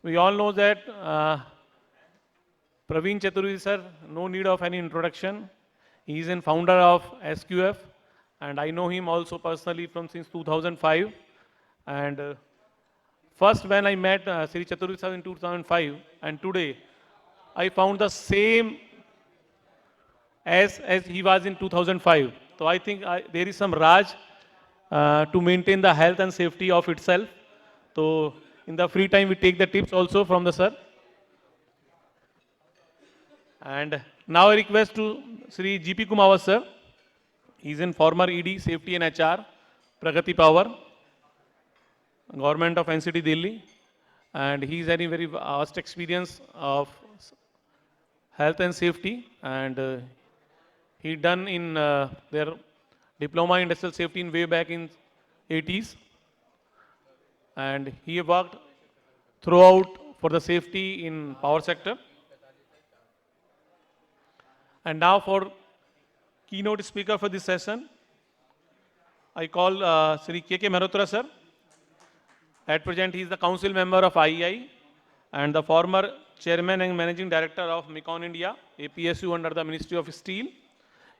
We all know that Praveen Chaturvedi sir, no need of any introduction. He is a founder of SQF, and I know him also personally from since 2005. And first, when I met Sri Chaturvedi sir in 2005, and today, I found the same as he was in 2005. So I think there is some Raj to maintain the health and safety of itself. So in the free time, we take the tips also from the sir. And now I request to Sri GP Kumawa sir. He is in former ED, Safety and HR, Pragati Power, Government of NCT Delhi. And he is having very vast experience of health and safety. And he done in their diploma in industrial safety in way back in 80s. And he worked throughout for the safety in power sector. And now for keynote speaker for this session, I call Sri K.K. Mehrotra sir. At present, he is the council member of IEI and the former chairman and managing director of Micon India, APSU under the Ministry of Steel.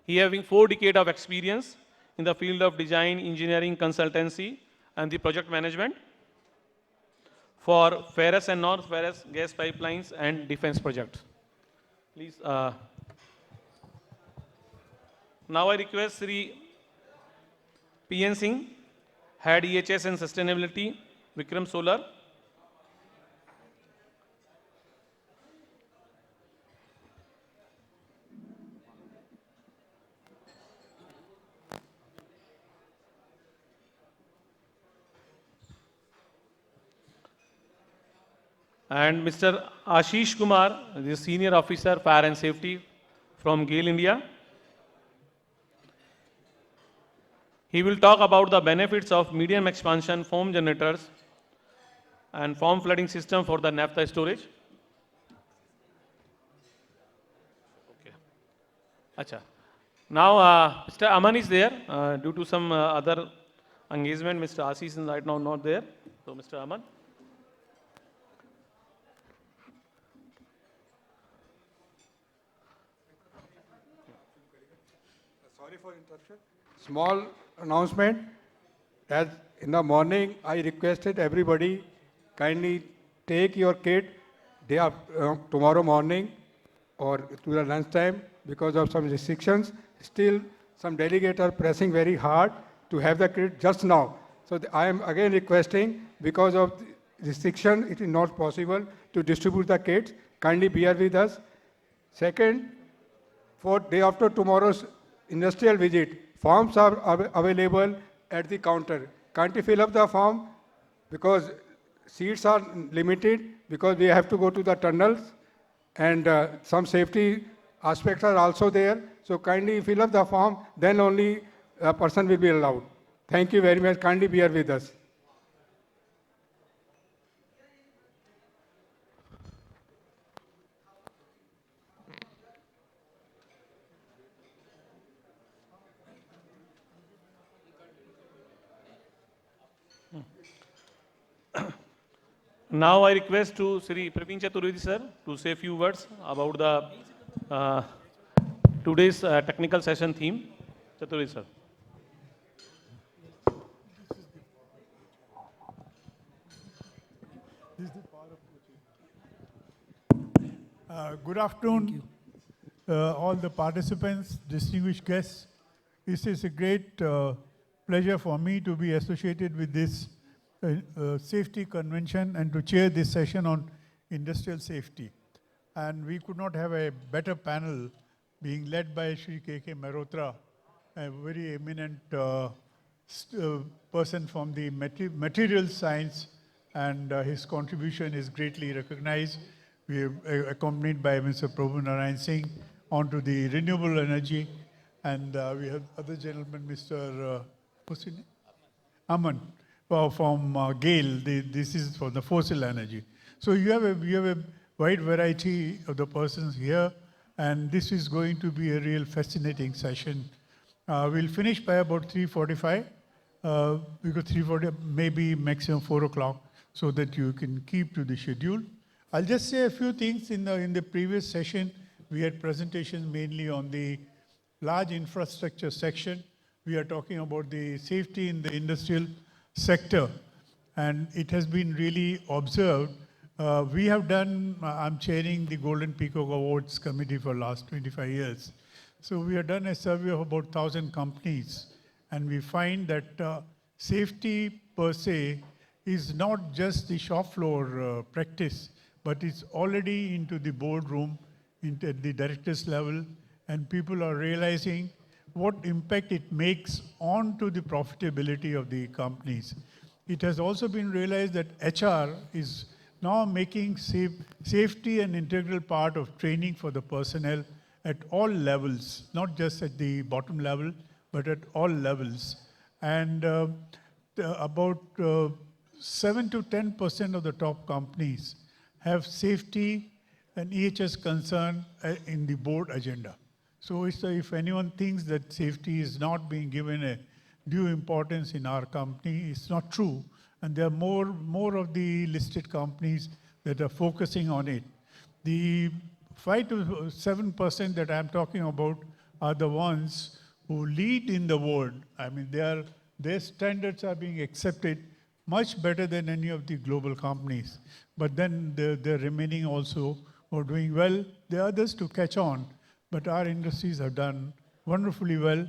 He having 4 decades of experience in the field of design, engineering, consultancy, and the project management for ferrous and non-ferrous gas pipelines and defense projects. Please. Now I request Sri P.N. Singh, Head EHS and Sustainability, Vikram Solar. And Mr. Ashish Kumar, the Senior Officer, Fire and Safety from GAIL India. He will talk about the benefits of medium expansion foam generators and foam flooding system for the naphtha storage. Okay. Acha. Now, Mr. Aman is there. Due to some other engagement, Mr. Ashish is right now not there. So, Mr. Aman. Sorry for interruption. Small announcement. As in the morning, I requested everybody kindly take your kit tomorrow morning or to the lunchtime because of some restrictions. Still, some delegates are pressing very hard to have the kit just now. So I am again requesting because of restriction, it is not possible to distribute the kits. Kindly bear with us. Second, for day after tomorrow's industrial visit, forms are available at the counter. Can't you fill up the form? Because seats are limited, because we have to go to the tunnels, and some safety aspects are also there. So kindly fill up the form, then only a person will be allowed. Thank you very much. Kindly bear with us. Now I request to Sri Praveen Chaturvedi sir to say a few words about the today's technical session theme. Chaturvedi sir. Good afternoon, all the participants, distinguished guests. It is a great pleasure for me to be associated with this safety convention and to chair this session on industrial safety. And we could not have a better panel being led by Shri K.K. Mehrotra, a very eminent person from the material science, and his contribution is greatly recognized. We are accompanied by Mr. Prabhu Narayan Singh onto the renewable energy, and we have other gentlemen, Mr. What's his name? Aman from GAIL. This is for the fossil energy. So you have a wide variety of the persons here, and this is going to be a real fascinating session. We'll finish by about 3:45, because 3:40 maybe maximum 4 o'clock. so that you can keep to the schedule. I'll just say a few things. In the previous session, we had presentations mainly on the large infrastructure section. We are talking about the safety in the industrial sector, and it has been really observed. We have done, I'm chairing the Golden Peacock Awards Committee for last 25 years. So we have done a survey of about 1,000 companies, and we find that safety per se is not just the shop floor practice, but it's already into the boardroom, into the directors level, and people are realizing what impact it makes on to the profitability of the companies. It has also been realized that HR is now making safety an integral part of training for the personnel at all levels, not just at the bottom level, but at all levels. And about 7 to 10% of the top companies have safety and EHS concern in the board agenda. So if anyone thinks that safety is not being given a due importance in our company, it's not true. And there are more of the listed companies that are focusing on it. The 5 to 7% that I'm talking about are the ones who lead in the world. I mean, their standards are being accepted much better than any of the global companies. But then the remaining also are doing well. The others to catch on. But our industries have done wonderfully well.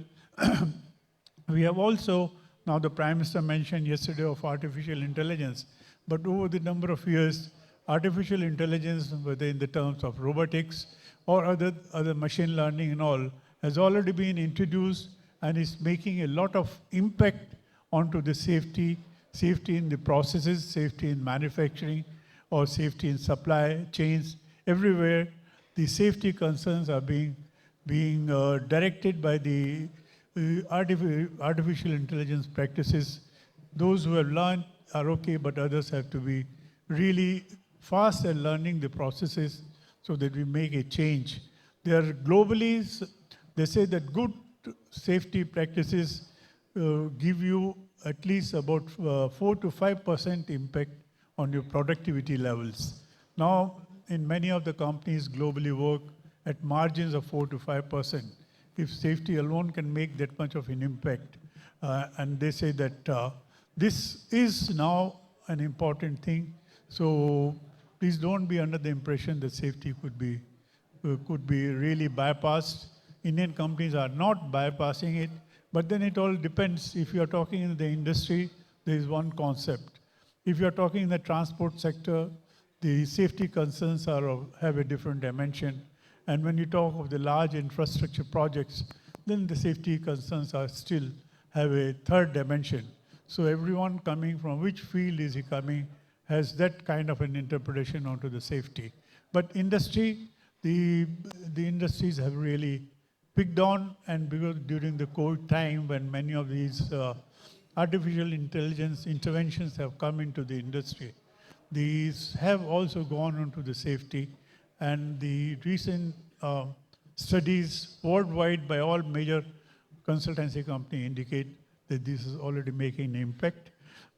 We have also, now the Prime Minister mentioned yesterday of artificial intelligence, but over the number of years, artificial intelligence, whether in the terms of robotics or other machine learning and all, has already been introduced and is making a lot of impact onto the safety in the processes, safety in manufacturing, or safety in supply chains. Everywhere, the safety concerns are being directed by the artificial intelligence practices. Those who have learned are okay, but others have to be really fast at learning the processes so that we make a change. They are globally, they say that good safety practices give you at least about 4 to 5% impact on your productivity levels. Now, in many of the companies globally work at margins of 4 to 5%. If safety alone can make that much of an impact, and they say that this is now an important thing. So please don't be under the impression that safety could be really bypassed. Indian companies are not bypassing it, but then it all depends. If you are talking in the industry, there is one concept. If you are talking in the transport sector, the safety concerns have a different dimension. And when you talk of the large infrastructure projects, then the safety concerns still have a third dimension. So everyone coming from which field is he coming has that kind of an interpretation onto the safety. But industry, the industries have really picked on, and because during the COVID time when many of these artificial intelligence interventions have come into the industry, these have also gone onto the safety, and the recent studies worldwide by all major consultancy companies indicate that this is already making an impact.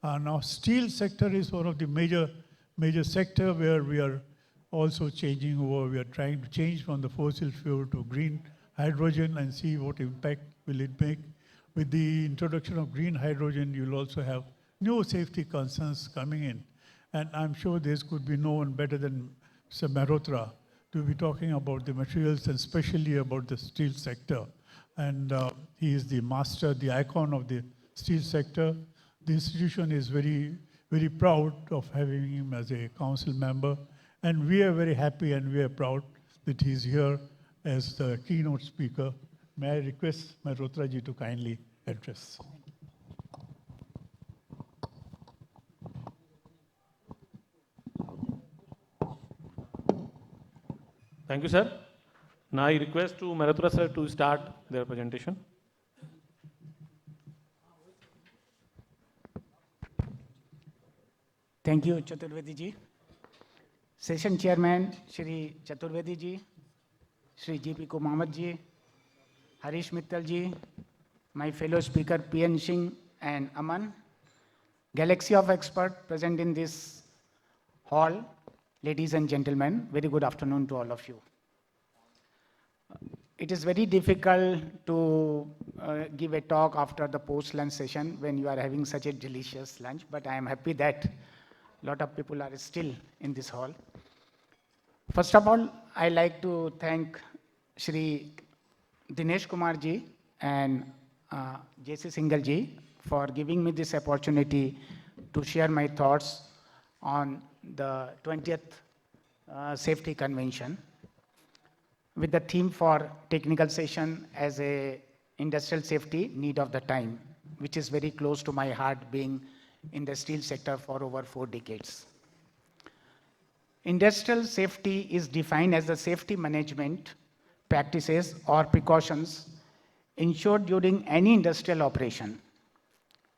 Now, steel sector is one of the major sector where we are also changing over. We are trying to change from the fossil fuel to green hydrogen and see what impact will it make. With the introduction of green hydrogen, you'll also have new safety concerns coming in. And I'm sure this could be no one better than Mr. Mehrotra to be talking about the materials and especially about the steel sector. And he is the master, the icon of the steel sector. The institution is very, very proud of having him as a council member. And we are very happy and we are proud that he's here as the keynote speaker. May I request Mehrotra ji to kindly address. Thank you, sir. Now I request to Mehrotra sir to start their presentation. Thank you, Chaturvedi ji. Session Chairman, Shri Chaturvedi ji, Shri G.P. Kumamat ji, Harish Mittal ji, my fellow speaker P.N. Singh and Aman, galaxy of experts present in this hall, ladies and gentlemen, very good afternoon to all of you. It is very difficult to give a talk after the post-lunch session when you are having such a delicious lunch, but I am happy that a lot of people are still in this hall. First of all, I like to thank Shri Dinesh Kumar ji and JC Singhal ji for giving me this opportunity to share my thoughts on the 20th Safety Convention with the theme for technical session as a industrial safety need of the time, which is very close to my heart being in the steel sector for over 4 decades. Industrial safety is defined as the safety management practices or precautions ensured during any industrial operation.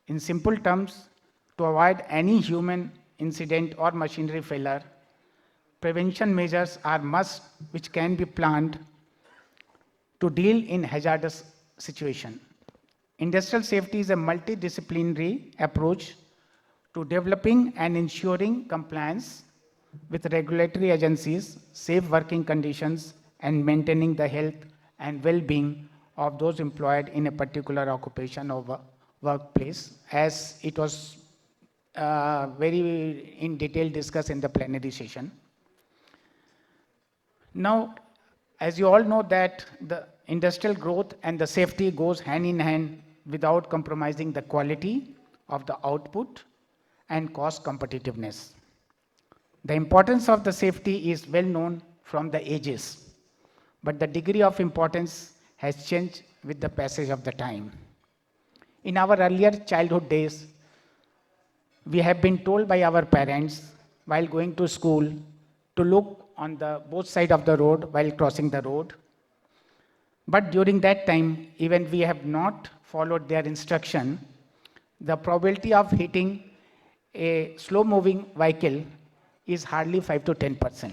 In simple terms, to avoid any human incident or machinery failure, prevention measures are must which can be planned to deal in hazardous situation. Industrial safety is a multidisciplinary approach to developing and ensuring compliance with regulatory agencies, safe working conditions, and maintaining the health and well-being of those employed in a particular occupation or workplace, as it was very in detail discussed in the plenary session. Now, as you all know that the industrial growth and the safety goes hand in hand without compromising the quality of the output and cost competitiveness. The importance of the safety is well known from the ages, but the degree of importance has changed with the passage of the time. In our earlier childhood days, we have been told by our parents while going to school to look on the both sides of the road while crossing the road. But during that time, even we have not followed their instruction, the probability of hitting a slow-moving vehicle is hardly 5 to 10%.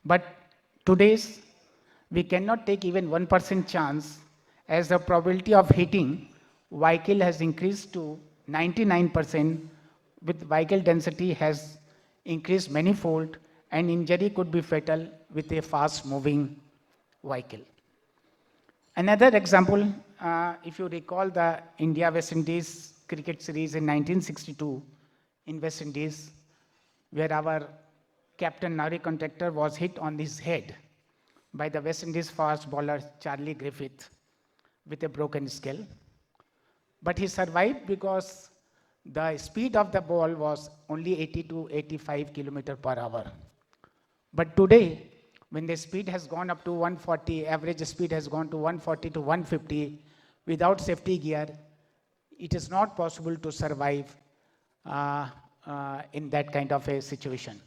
But today's, we cannot take even 1% chance, as the probability of hitting vehicle has increased to 99%, with vehicle density has increased manifold, and injury could be fatal with a fast-moving vehicle. Another example, if you recall the India-West Indies cricket series in 1962 in West Indies, where our captain Nari Contractor was hit on his head by the West Indies fast bowler Charlie Griffith with a broken skull. But he survived because the speed of the ball was only 80 to 85 km per hour. But today, when the speed has gone up to 140, average speed has gone to 140 to 150, without safety gear, it is not possible to survive in that kind of a situation.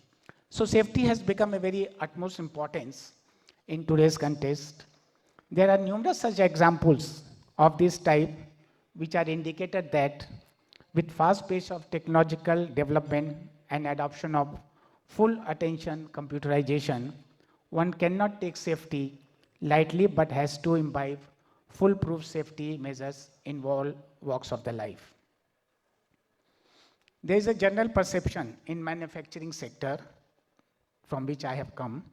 So safety has become a very utmost importance in today's context. There are numerous such examples of this type which are indicated that with fast pace of technological development and adoption of full attention computerization, one cannot take safety lightly but has to imbibe foolproof safety measures in all walks of the life. There is a general perception in manufacturing sector from which I have come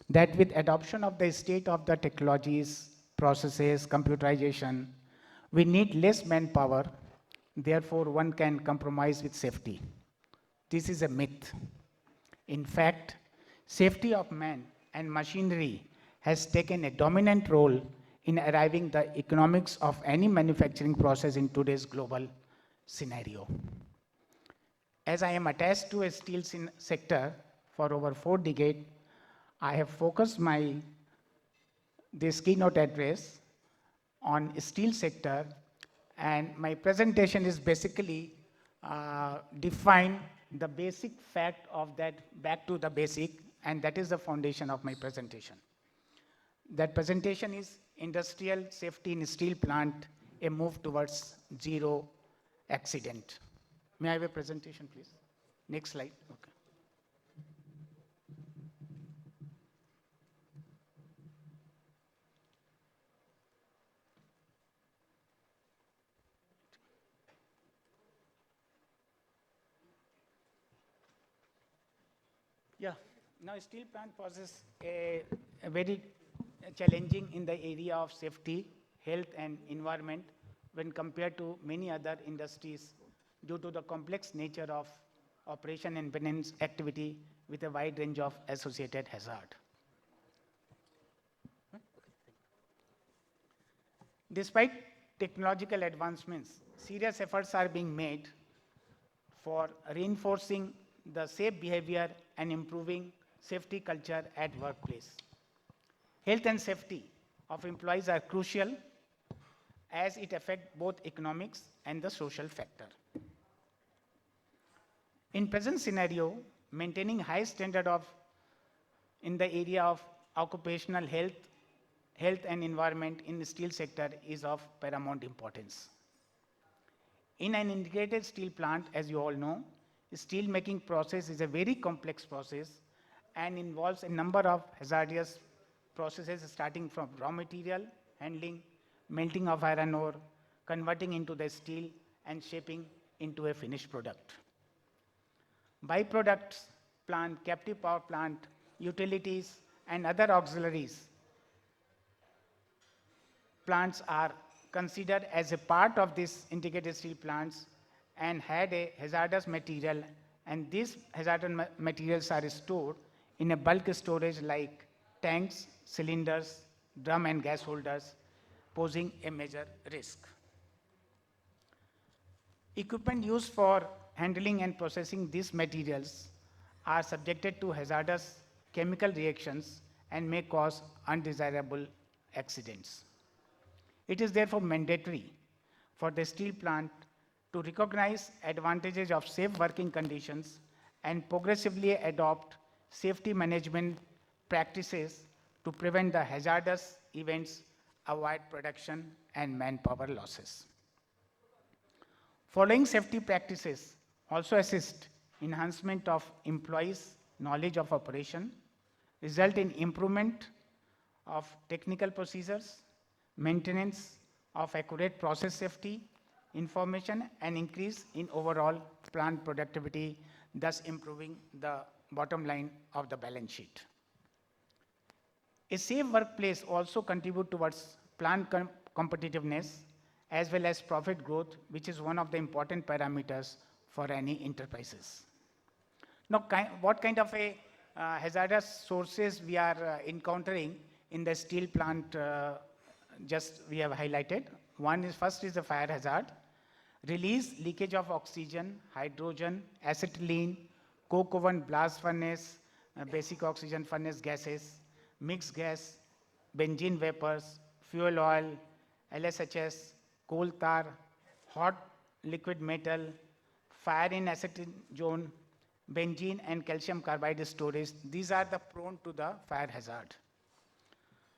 that with adoption of the state of the technologies, processes, computerization, we need less manpower, therefore one can compromise with safety. This is a myth. In fact, safety of man and machinery has taken a dominant role in arriving the economics of any manufacturing process in today's global scenario. As I am attached to a steel sector for over 4 decades, I have focused this keynote address on steel sector, and my presentation is basically define the basic fact of that back to the basic, and that is the foundation of my presentation. That presentation is industrial safety in steel plant, a move towards zero accident. May I have a presentation, please? Next slide. Okay. Yeah. Now, steel plant poses a very challenging in the area of safety, health, and environment when compared to many other industries due to the complex nature of operation and maintenance activity with a wide range of associated hazard. Despite technological advancements, serious efforts are being made for reinforcing the safe behavior and improving safety culture at workplace. Health and safety of employees are crucial as it affects both economics and the social factor. In present scenario, maintaining high standard of in the area of occupational health and environment in the steel sector is of paramount importance. In an integrated steel plant, as you all know, the steel making process is a very complex process and involves a number of hazardous processes starting from raw material, handling, melting of iron ore, converting into the steel and shaping into a finished product. Byproducts, plant, captive power plant, utilities and other auxiliaries plants are considered as a part of this integrated steel plants and had a hazardous material, and these hazardous materials are stored in a bulk storage like tanks, cylinders, drum and gas holders, posing a major risk. Equipment used for handling and processing these materials are subjected to hazardous chemical reactions and may cause undesirable accidents. It is therefore mandatory for the steel plant to recognize advantages of safe working conditions and progressively adopt safety management practices to prevent the hazardous events, avoid production and manpower losses. Following safety practices also assist enhancement of employees' knowledge of operation, result in improvement of technical procedures, maintenance of accurate process safety, information, and increase in overall plant productivity, thus improving the bottom line of the balance sheet. A safe workplace also contributes towards plant competitiveness as well as profit growth, which is one of the important parameters for any enterprises. Now, what kind of a hazardous sources we are encountering in the steel plant just we have highlighted. First is the fire hazard, release, leakage of oxygen, hydrogen, acetylene, coke oven, blast furnace, basic oxygen furnace gases, mixed gas, benzene vapors, fuel oil, LSHS, coal tar, hot liquid metal, fire in acetylene zone, benzene and calcium carbide storage. These are the prone to the fire hazard.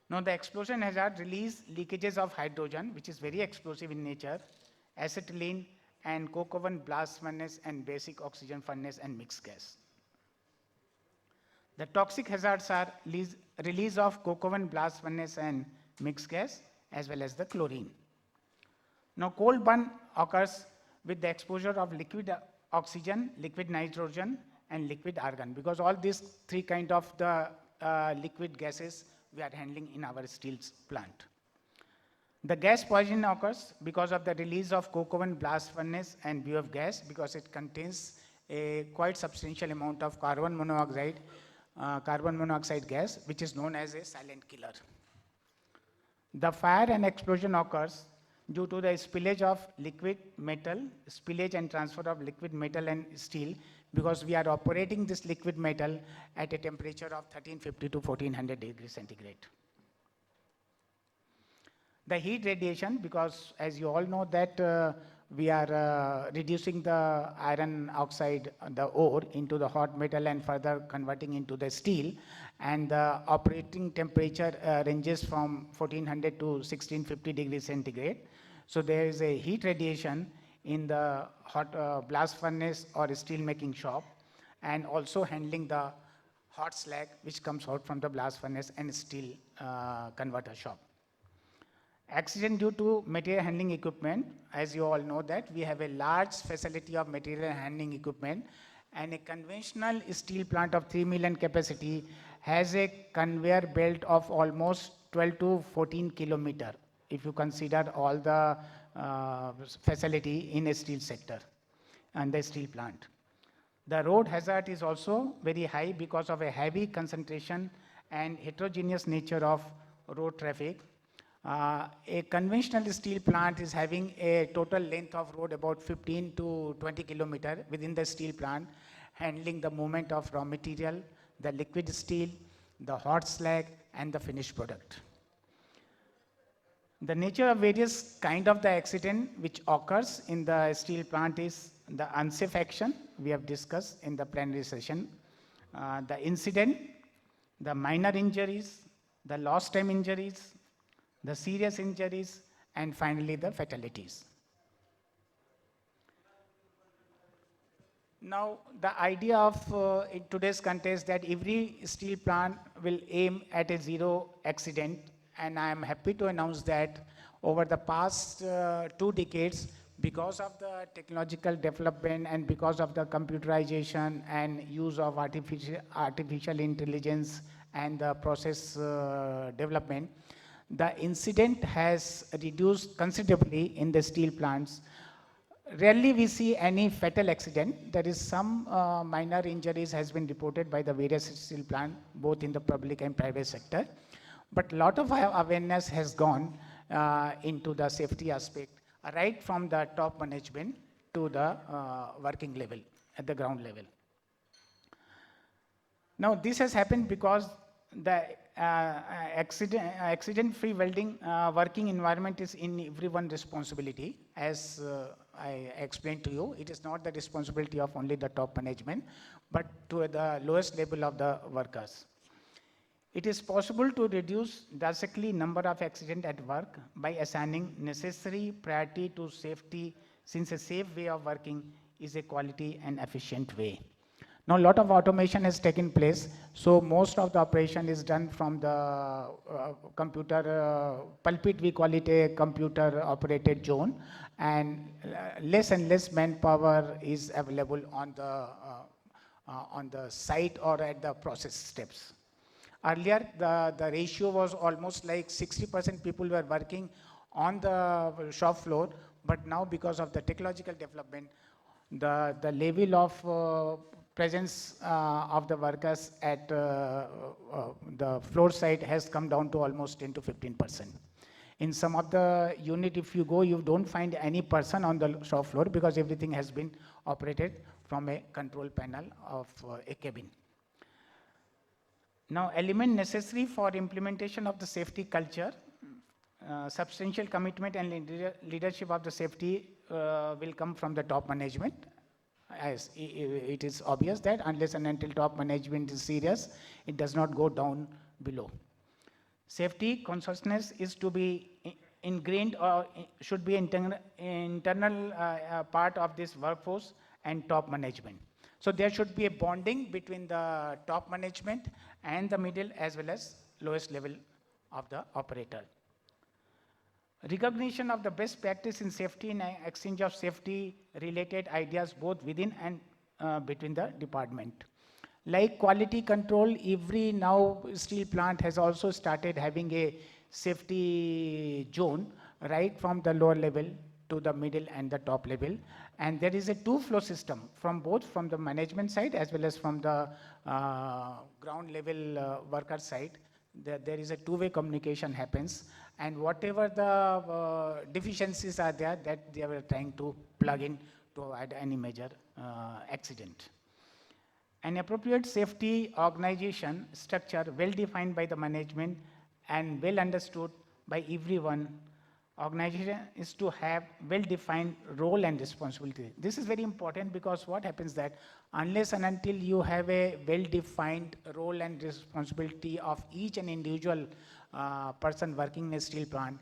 Now the explosion hazard release leakages of hydrogen, which is very explosive in nature, acetylene and coke oven, blast furnace and basic oxygen furnace and mixed gas. The toxic hazards are release of coke oven, blast furnace and mixed gas as well as the chlorine. Now coal burn occurs with the exposure of liquid oxygen, liquid nitrogen and liquid argon, because all these three kind of the liquid gases we are handling in our steel plant. The gas poison occurs because of the release of coke oven, blast furnace and BOF gas, because it contains a quite substantial amount of carbon monoxide gas, which is known as a silent killer. The fire and explosion occurs due to the spillage of liquid metal, spillage and transfer of liquid metal and steel, because we are operating this liquid metal at a temperature of 1350 to 1400 degrees centigrade. The heat radiation, because as you all know that we are reducing the iron oxide, the ore, into the hot metal and further converting into the steel, and the operating temperature ranges from 1400 to 1650 degrees centigrade. So there is a heat radiation in the hot blast furnace or steel making shop, and also handling the hot slag which comes out from the blast furnace and steel converter shop. Accident due to material handling equipment, as you all know that we have a large facility of material handling equipment, and a conventional steel plant of 3 million capacity has a conveyor belt of almost 12 to 14 kilometer, if you consider all the facility in a steel sector and the steel plant. The road hazard is also very high because of a heavy concentration and heterogeneous nature of road traffic. A conventional steel plant is having a total length of road about 15 to 20 kilometer within the steel plant, handling the movement of raw material, the liquid steel, the hot slag, and the finished product. The nature of various kind of the accident which occurs in the steel plant is the unsafe action we have discussed in the plenary session, the incident, the minor injuries, the lost time injuries, the serious injuries, and finally the fatalities. Now, the idea of in today's context that every steel plant will aim at a zero accident, and I am happy to announce that over the past 2 decades, because of the technological development and because of the computerization and use of artificial intelligence and the process development, the incident has reduced considerably in the steel plants. Rarely we see any fatal accident. There is some minor injuries has been reported by the various steel plant, both in the public and private sector. But a lot of awareness has gone into the safety aspect, right from the top management to the working level, at the ground level. Now, this has happened because the accident-free welding working environment is in everyone's responsibility. As I explained to you, it is not the responsibility of only the top management, but to the lowest level of the workers. It is possible to reduce drastically number of accidents at work by assigning necessary priority to safety, since a safe way of working is a quality and efficient way. Now, a lot of automation has taken place, so most of the operation is done from the computer pulpit. We call it a computer operated zone, and less and less manpower is available on the site or at the process steps. Earlier, the ratio was almost like 60% people were working on the shop floor, but now because of the technological development, the level of presence of the workers at the floor side has come down to almost 10 to 15%. In some of the unit, if you go, you don't find any person on the shop floor because everything has been operated from a control panel of a cabin. Now, element necessary for implementation of the safety culture, substantial commitment and leadership of the safety will come from the top management. As it is obvious that unless and until top management is serious, it does not go down below. Safety consciousness is to be ingrained or should be internal part of this workforce and top management. So there should be a bonding between the top management and the middle as well as lowest level of the operator. Recognition of the best practice in safety and exchange of safety related ideas both within and between the department. Like quality control, every now steel plant has also started having a safety zone right from the lower level to the middle and the top level. And there is a two-flow system from both from the management side as well as from the ground level worker side. There is a two-way communication happens, and whatever the deficiencies are there, that they were trying to plug in to avoid any major accident. An appropriate safety organization structure well defined by the management and well understood by everyone. Organization is to have well-defined role and responsibility. This is very important because what happens that unless and until you have a well-defined role and responsibility of each and individual person working in a steel plant,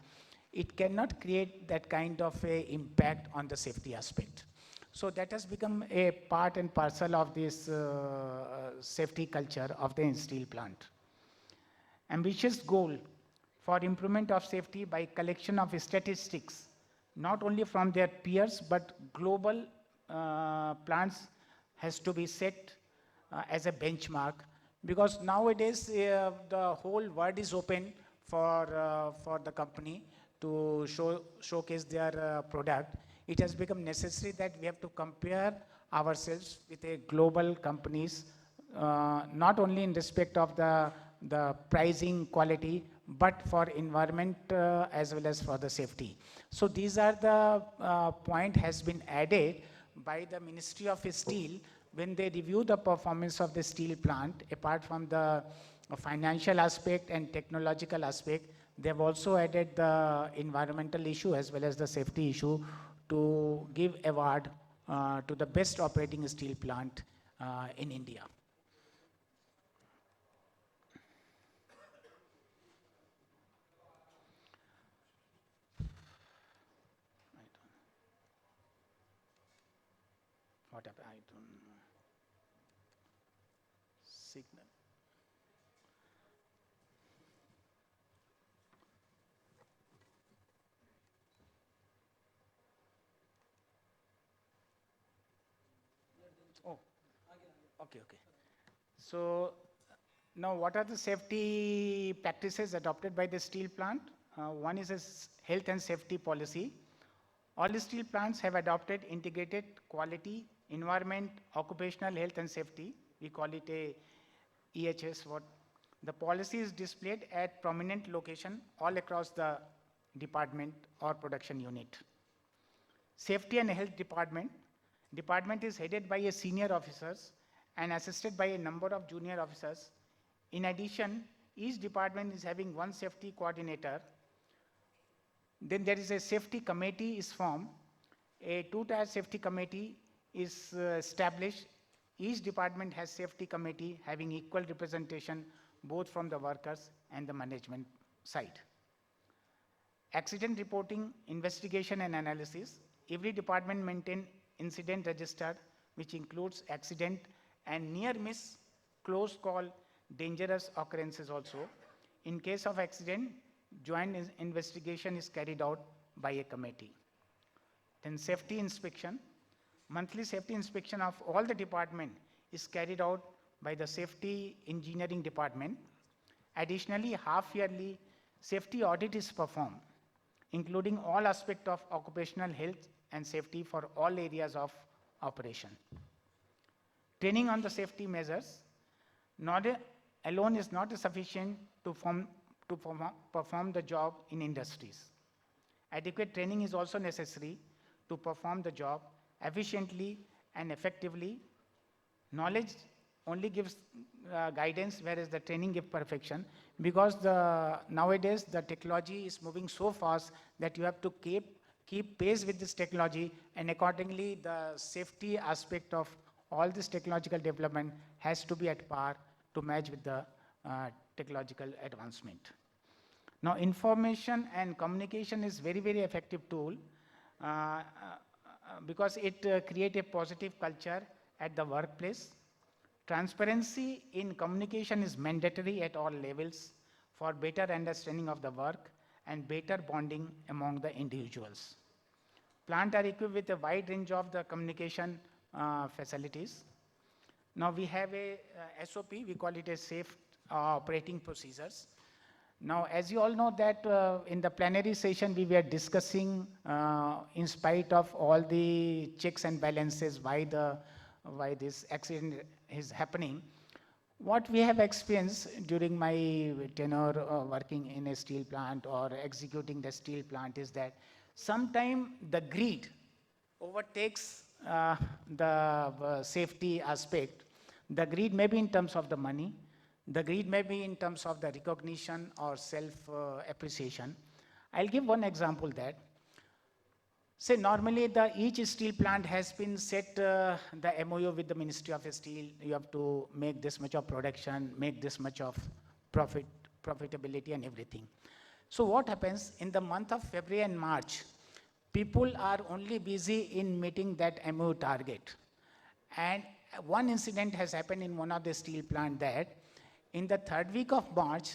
it cannot create that kind of a impact on the safety aspect. So that has become a part and parcel of this safety culture of the steel plant. Ambitious goal for improvement of safety by collection of statistics, not only from their peers, but global plants has to be set as a benchmark, because nowadays the whole world is open for the company to showcase their product. It has become necessary that we have to compare ourselves with a global companies, not only in respect of the pricing quality, but for environment as well as for the safety. So these are the point has been added by the Ministry of Steel when they review the performance of the steel plant. Apart from the financial aspect and technological aspect, they have also added the environmental issue as well as the safety issue to give award to the best operating steel plant in India. What happened? I don't know. Signal. Oh, okay, okay. So now what are the safety practices adopted by the steel plant? One is a health and safety policy. All the steel plants have adopted integrated quality, environment, occupational health and safety. We call it a EHS. What the policy is displayed at prominent location all across the department or production unit. Safety and Health Department. Department is headed by a senior officers and assisted by a number of junior officers. In addition, each department is having one safety coordinator. Then there is a safety committee is formed. A two-tier safety committee is established. Each department has safety committee having equal representation both from the workers and the management side. Accident reporting, investigation and analysis. Every department maintain incident register which includes accident and near miss, close call, dangerous occurrences also. In case of accident, joint investigation is carried out by a committee. Then safety inspection. Monthly safety inspection of all the department is carried out by the safety engineering department. Additionally, half-yearly safety audit is performed, including all aspects of occupational health and safety for all areas of operation. Training on the safety measures. Not alone is not sufficient to perform the job in industries. Adequate training is also necessary to perform the job efficiently and effectively. Knowledge only gives guidance, whereas the training gives perfection, because nowadays the technology is moving so fast that you have to keep pace with this technology, and accordingly the safety aspect of all this technological development has to be at par to match with the technological advancement. Now, information and communication is very, very effective tool because it creates a positive culture at the workplace. Transparency in communication is mandatory at all levels for better understanding of the work and better bonding among the individuals. Plant are equipped with a wide range of the communication facilities. Now we have a SOP, we call it a safe operating procedures. Now, as you all know that in the plenary session we were discussing, in spite of all the checks and balances, why this accident is happening. What we have experienced during my tenure working in a steel plant or executing the steel plant is that sometimes the greed overtakes the safety aspect. The greed may be in terms of the money, the greed may be in terms of the recognition or self-appreciation. I'll give one example that, say normally each steel plant has been set the MOU with the Ministry of Steel. You have to make this much of production, make this much of profitability and everything. So what happens in the month of February and March, people are only busy in meeting that MOU target. And one incident has happened in one of the steel plant that in the third week of March,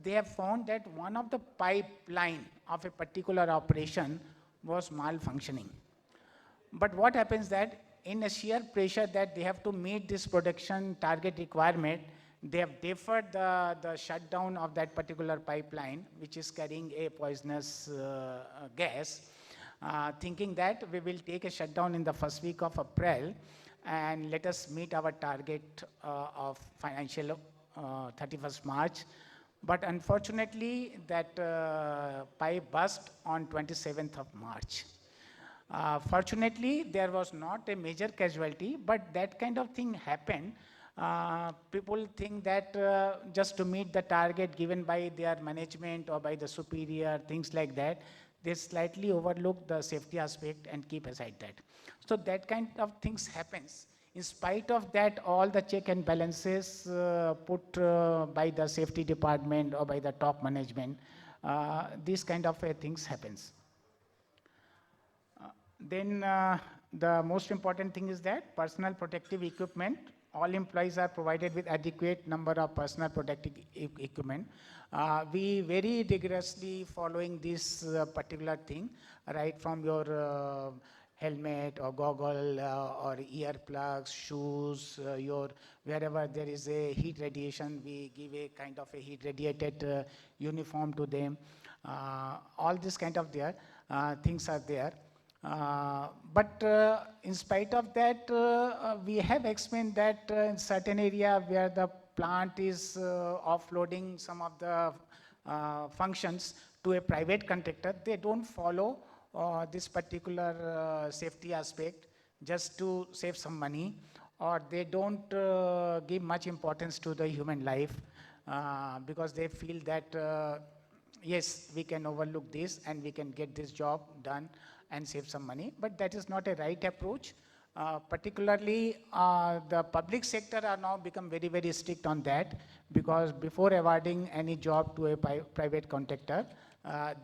they have found that one of the pipeline of a particular operation was malfunctioning. But what happens that in a sheer pressure that they have to meet this production target requirement, they have deferred the shutdown of that particular pipeline, which is carrying a poisonous gas, thinking that we will take a shutdown in the first week of April and let us meet our target of financial 31st March. But unfortunately, that pipe burst on 27th of March. Fortunately, there was not a major casualty, but that kind of thing happened. People think that just to meet the target given by their management or by the superior, things like that, they slightly overlook the safety aspect and keep aside that. So that kind of things happens. In spite of that, all the check and balances put by the safety department or by the top management, these kind of things happens. Then the most important thing is that personal protective equipment. All employees are provided with adequate number of personal protective equipment. We very rigorously following this particular thing, right from your helmet or goggle or earplugs, shoes, your wherever there is a heat radiation, we give a kind of a heat radiated uniform to them. All this kind of things are there. But in spite of that, we have explained that in certain area where the plant is offloading some of the functions to a private contractor, they don't follow this particular safety aspect just to save some money, or they don't give much importance to the human life because they feel that yes, we can overlook this and we can get this job done and save some money, but that is not a right approach. Particularly, the public sector are now become very, very strict on that, because before awarding any job to a private contractor,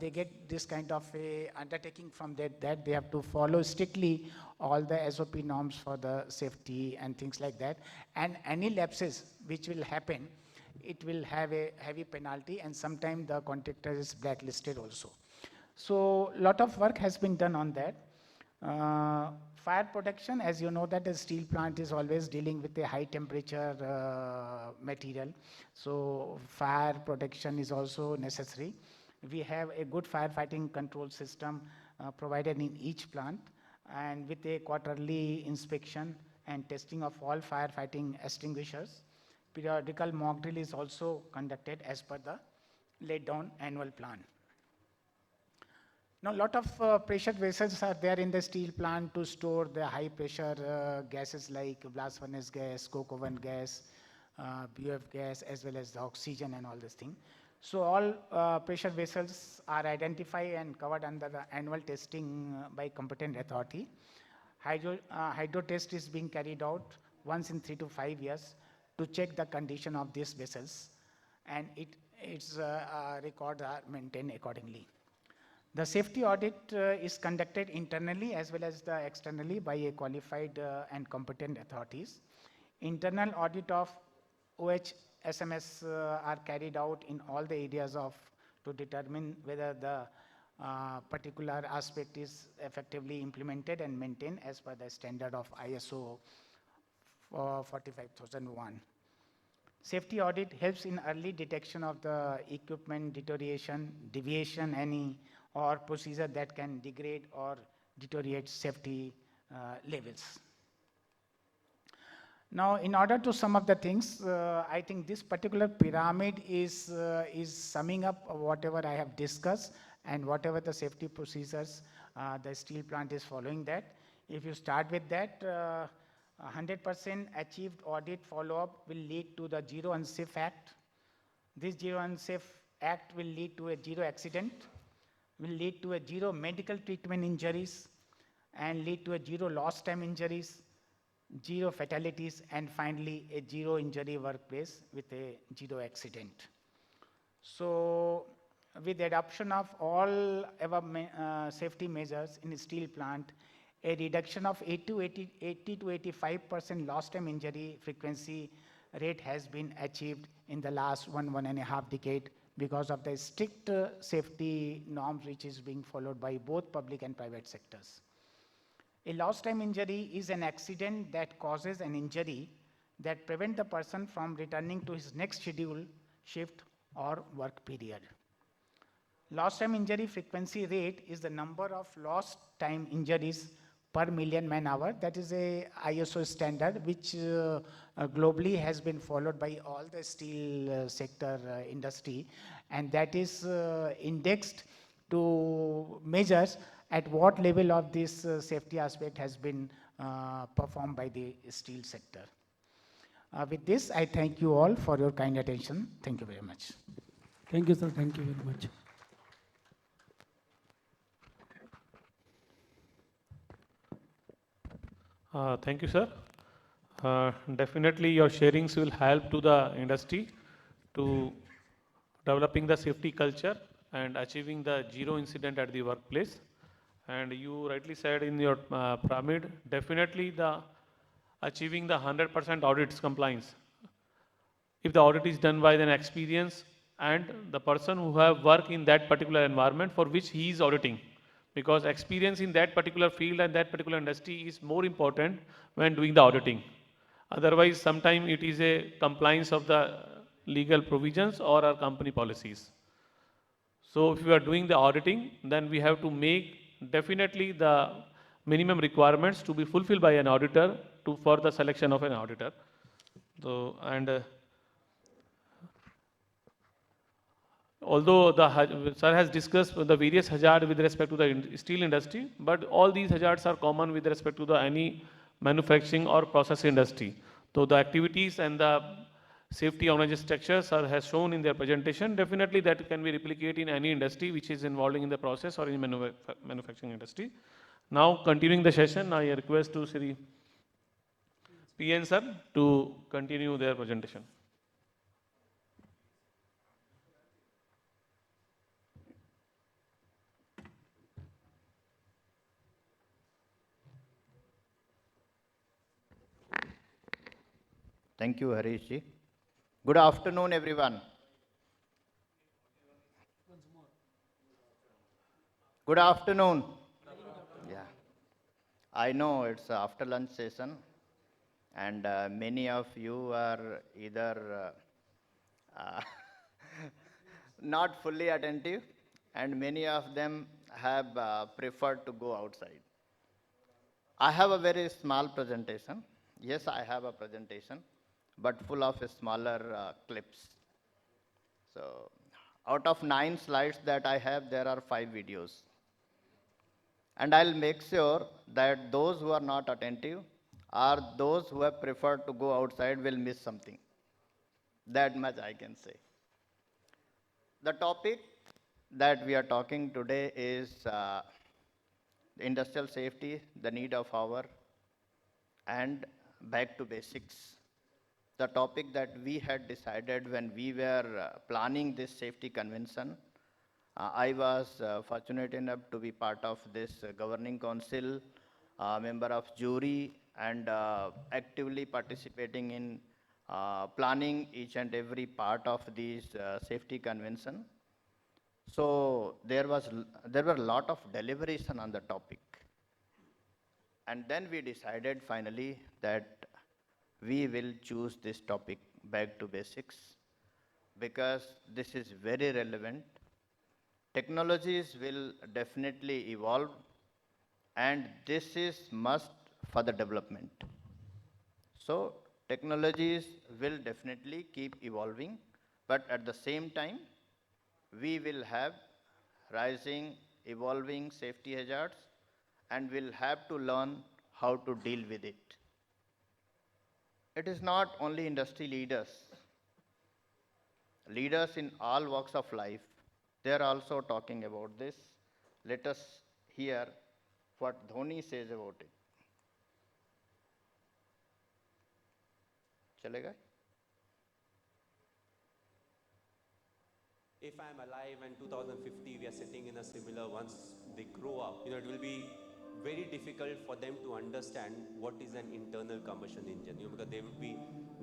they get this kind of a undertaking from that they have to follow strictly all the SOP norms for the safety and things like that. And any lapses which will happen, it will have a heavy penalty, and sometimes the contractor is blacklisted also. So lot of work has been done on that. Fire protection, as you know that the steel plant is always dealing with a high temperature material. So fire protection is also necessary. We have a good firefighting control system provided in each plant, and with a quarterly inspection and testing of all firefighting extinguishers. Periodical mock drill is also conducted as per the laid down annual plan. Now, a lot of pressure vessels are there in the steel plant to store the high pressure gases like blast furnace gas, coke oven gas, BOF gas, as well as the oxygen and all this thing. So all pressure vessels are identified and covered under the annual testing by competent authority. Hydro test is being carried out once in 3 to 5 years to check the condition of these vessels, and its records are maintained accordingly. The safety audit is conducted internally as well as externally by a qualified and competent authorities. Internal audit of OH SMS are carried out in all the areas to determine whether the particular aspect is effectively implemented and maintained as per the standard of ISO 45001. Safety audit helps in early detection of the equipment deterioration, deviation, any or procedure that can degrade or deteriorate safety levels. Now, in order to sum up the things, I think this particular pyramid is summing up whatever I have discussed and whatever the safety procedures the steel plant is following that. If you start with that, 100% achieved audit follow-up will lead to the Zero Unsafe Act. This Zero Unsafe Act will lead to a zero accident, will lead to a zero medical treatment injuries, and lead to a zero lost time injuries, zero fatalities, and finally a zero injury workplace with a zero accident. So with the adoption of all safety measures in a steel plant, a reduction of 80 to 85% lost time injury frequency rate has been achieved in the last one and a half decade because of the strict safety norms which is being followed by both public and private sectors. A lost time injury is an accident that causes an injury that prevents the person from returning to his next scheduled shift or work period. Lost time injury frequency rate is the number of lost time injuries per million man hour. That is a ISO standard which globally has been followed by all the steel sector industry, and that is indexed to measures at what level of this safety aspect has been performed by the steel sector. With this, I thank you all for your kind attention. Thank you very much. Thank you, sir. Thank you very much. Thank you, sir. Definitely your sharings will help to the industry to developing the safety culture and achieving the zero incident at the workplace. And you rightly said in your pyramid, definitely the achieving the 100% audits compliance. If the audit is done by an experience and the person who have worked in that particular environment for which he is auditing, because experience in that particular field and that particular industry is more important when doing the auditing. Otherwise, sometimes it is a compliance of the legal provisions or our company policies. So if we are doing the auditing, then we have to make definitely the minimum requirements to be fulfilled by an auditor for the selection of an auditor. So, and although sir has discussed the various hazards with respect to the steel industry, but all these hazards are common with respect to the any manufacturing or process industry. So the activities and the safety awareness structures has shown in their presentation. Definitely that can be replicated in any industry which is involving in the process or in manufacturing industry. Now continuing the session, I request to Sri PN sir to continue their presentation. Thank you, Harish ji. Good afternoon, everyone. Good afternoon. Yeah. I know it's after lunch session, and many of you are either not fully attentive, and many of them have preferred to go outside. I have a very small presentation. Yes, I have a presentation, but full of smaller clips. So, out of 9 slides that I have, there are 5 videos. And I'll make sure that those who are not attentive or those who have preferred to go outside will miss something. That much I can say. The topic that we are talking today is industrial safety, the need of hour, and back to basics. The topic that we had decided when we were planning this safety convention. I was fortunate enough to be part of this governing council, member of jury, and actively participating in planning each and every part of these safety convention. So there were a lot of deliberation on the topic. And then we decided finally that we will choose this topic, back to basics, because this is very relevant. Technologies will definitely evolve, and this is must for the development. So technologies will definitely keep evolving, but at the same time, we will have rising, evolving safety hazards, and will have to learn how to deal with it. It is not only industry leaders, leaders in all walks of life, they are also talking about this. Let us hear what Dhoni says about it. Chalega? If I'm alive and 2050 we are sitting in a similar, once they grow up, it will be very difficult for them to understand what is an internal combustion engine, because they will be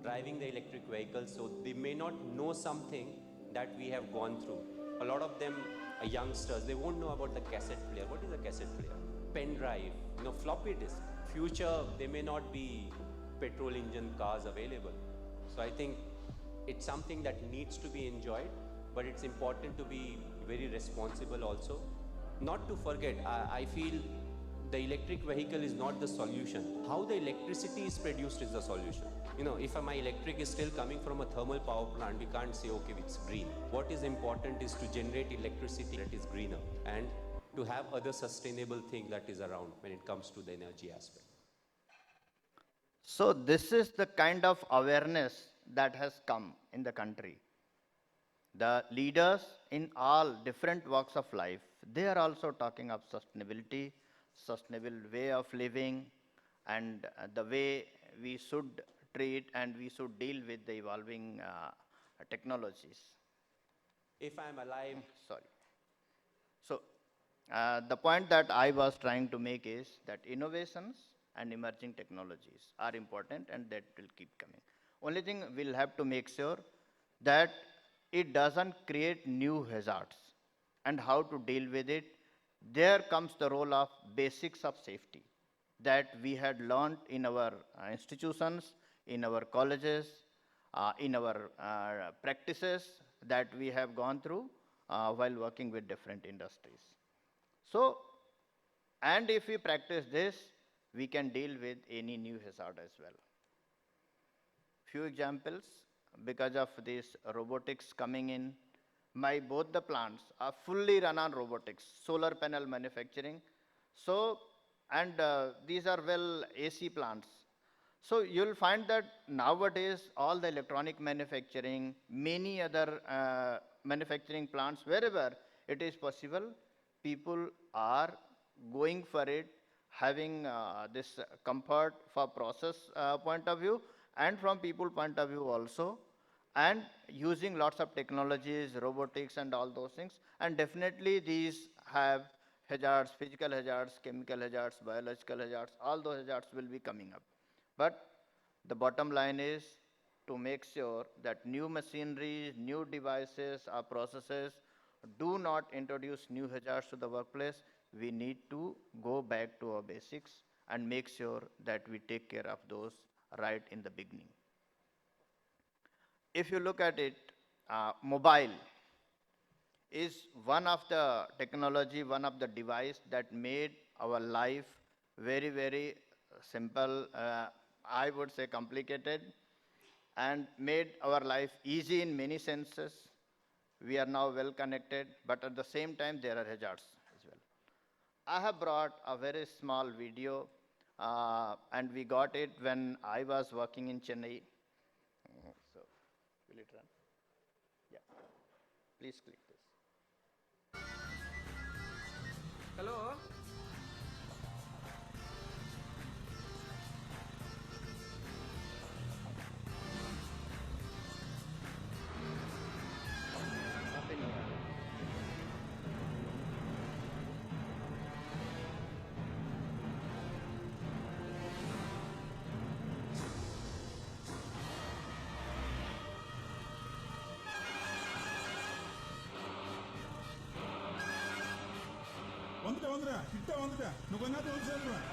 driving the electric vehicles, so they may not know something that we have gone through. A lot of them are youngsters, they won't know about the cassette player. What is a cassette player? pen drive, floppy disk. Future, there may not be petrol engine cars available. So I think it's something that needs to be enjoyed, but it's important to be very responsible also. Not to forget, I feel the electric vehicle is not the solution. How the electricity is produced is the solution. If my electric is still coming from a thermal power plant, we can't say, okay, it's green. What is important is to generate electricity that is greener and to have other sustainable thing that is around when it comes to the energy aspect. So this is the kind of awareness that has come in the country. The leaders in all different walks of life, they are also talking of sustainability, sustainable way of living, and the way we should treat and we should deal with the evolving technologies. If I'm alive, Sorry. So the point that I was trying to make is that innovations and emerging technologies are important and that will keep coming. Only thing we'll have to make sure that it doesn't create new hazards and how to deal with it. There comes the role of basics of safety that we had learned in our institutions, in our colleges, in our practices that we have gone through while working with different industries. So, and if we practice this, we can deal with any new hazard as well. Few examples, because of this robotics coming in, my both the plants are fully run on robotics, solar panel manufacturing. So, and these are well AC plants. So you'll find that nowadays all the electronic manufacturing, many other manufacturing plants, wherever it is possible, people are going for it, having this comfort for process point of view and from people point of view also, and using lots of technologies, robotics and all those things. And definitely these have hazards, physical hazards, chemical hazards, biological hazards, all those hazards will be coming up. But the bottom line is to make sure that new machinery, new devices or processes do not introduce new hazards to the workplace. We need to go back to our basics and make sure that we take care of those right in the beginning. If you look at it, mobile is one of the technology, one of the device that made our life very, very simple, I would say complicated, and made our life easy in many senses. We are now well connected, but at the same time, there are hazards as well. I have brought a very small video, and we got it when I was working in Chennai. So, will it run? Yeah. Please click this. Hello. Happy New Year. வந்துட்டேன் கிட்ட வந்துட்டேன் இன்னும் கொஞ்ச நேரத்தில் வந்து சேர்ந்துருவேன்.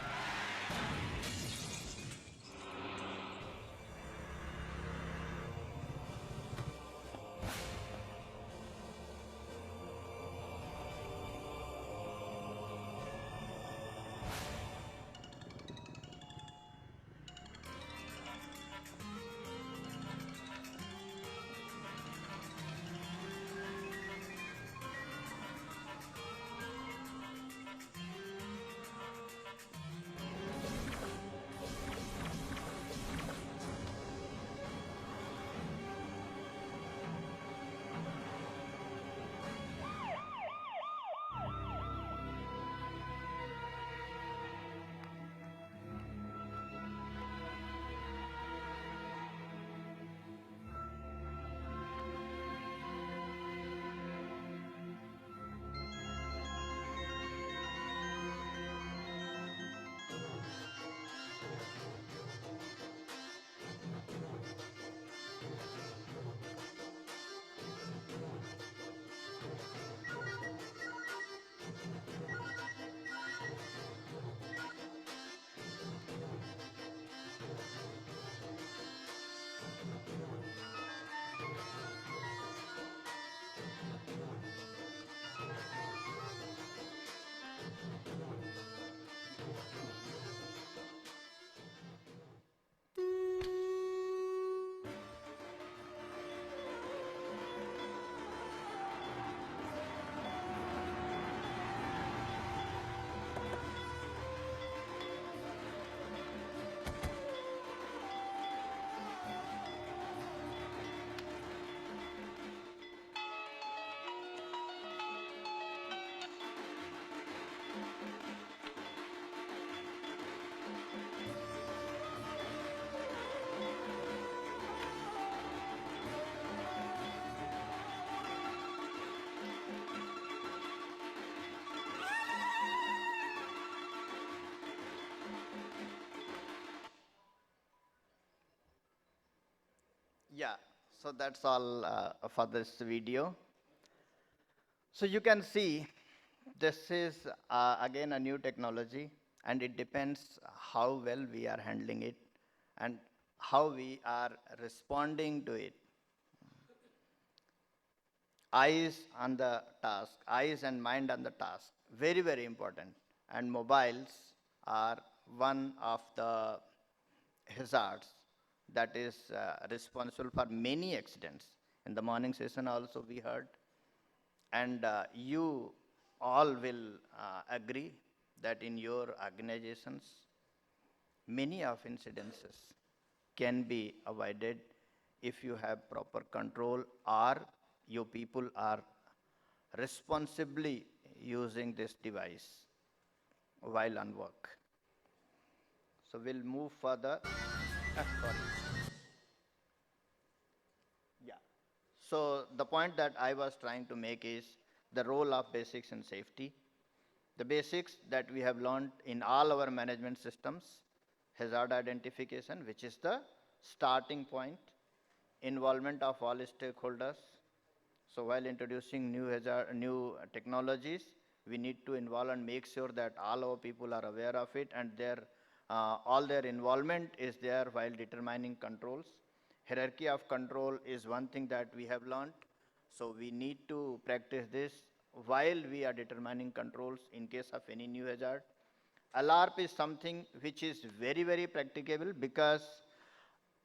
So that's all for this video. So you can see this is again a new technology, and it depends how well we are handling it and how we are responding to it. Eyes on the task, eyes and mind on the task, very, very important. And mobiles are one of the hazards that is responsible for many accidents. In the morning session also we heard, and you all will agree that in your organizations, many of incidences can be avoided if you have proper control or your people are responsibly using this device while on work. So we'll move further. Sorry. Yeah. So the point that I was trying to make is the role of basics in safety. The basics that we have learned in all our management systems: hazard identification, which is the starting point, involvement of all stakeholders. So while introducing new technologies, we need to involve and make sure that all our people are aware of it, and all their involvement is there while determining controls. Hierarchy of control is one thing that we have learned. So we need to practice this while we are determining controls in case of any new hazard. LARP is something which is very, very practicable, because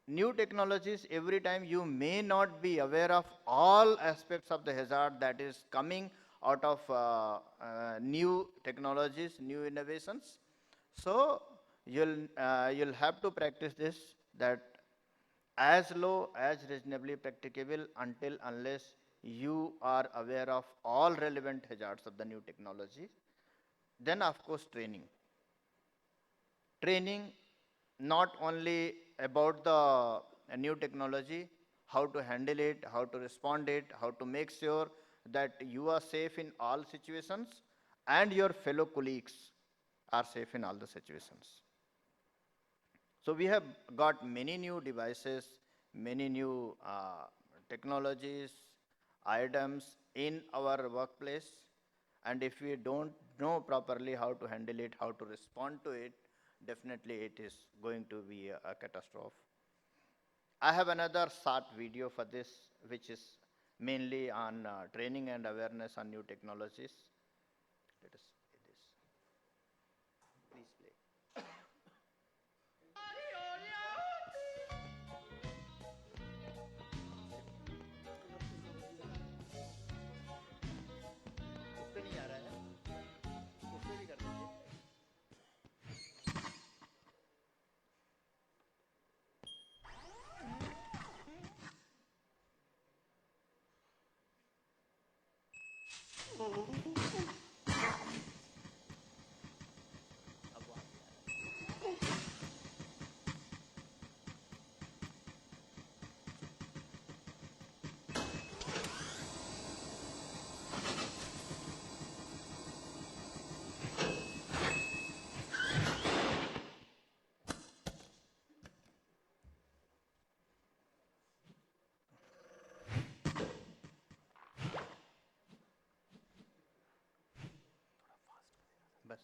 new technologies, every time you may not be aware of all aspects of the hazard that is coming out of new technologies, new innovations. So you'll have to practice this, that as low as reasonably practicable, until unless you are aware of all relevant hazards of the new technology. Then of course training not only about the new technology, how to handle it, how to respond it, how to make sure that you are safe in all situations and your fellow colleagues are safe in all the situations. So we have got many new devices, many new technologies, items in our workplace, and if we don't know properly how to handle it, how to respond to it, definitely it is going to be a catastrophe. I have another short video for this, which is mainly on training and awareness on new technologies. Let us play this. Please play. उस पे नहीं आ रहा है, उस पे भी कर दीजिए. अब वहाँ पे आ रहा है. बस.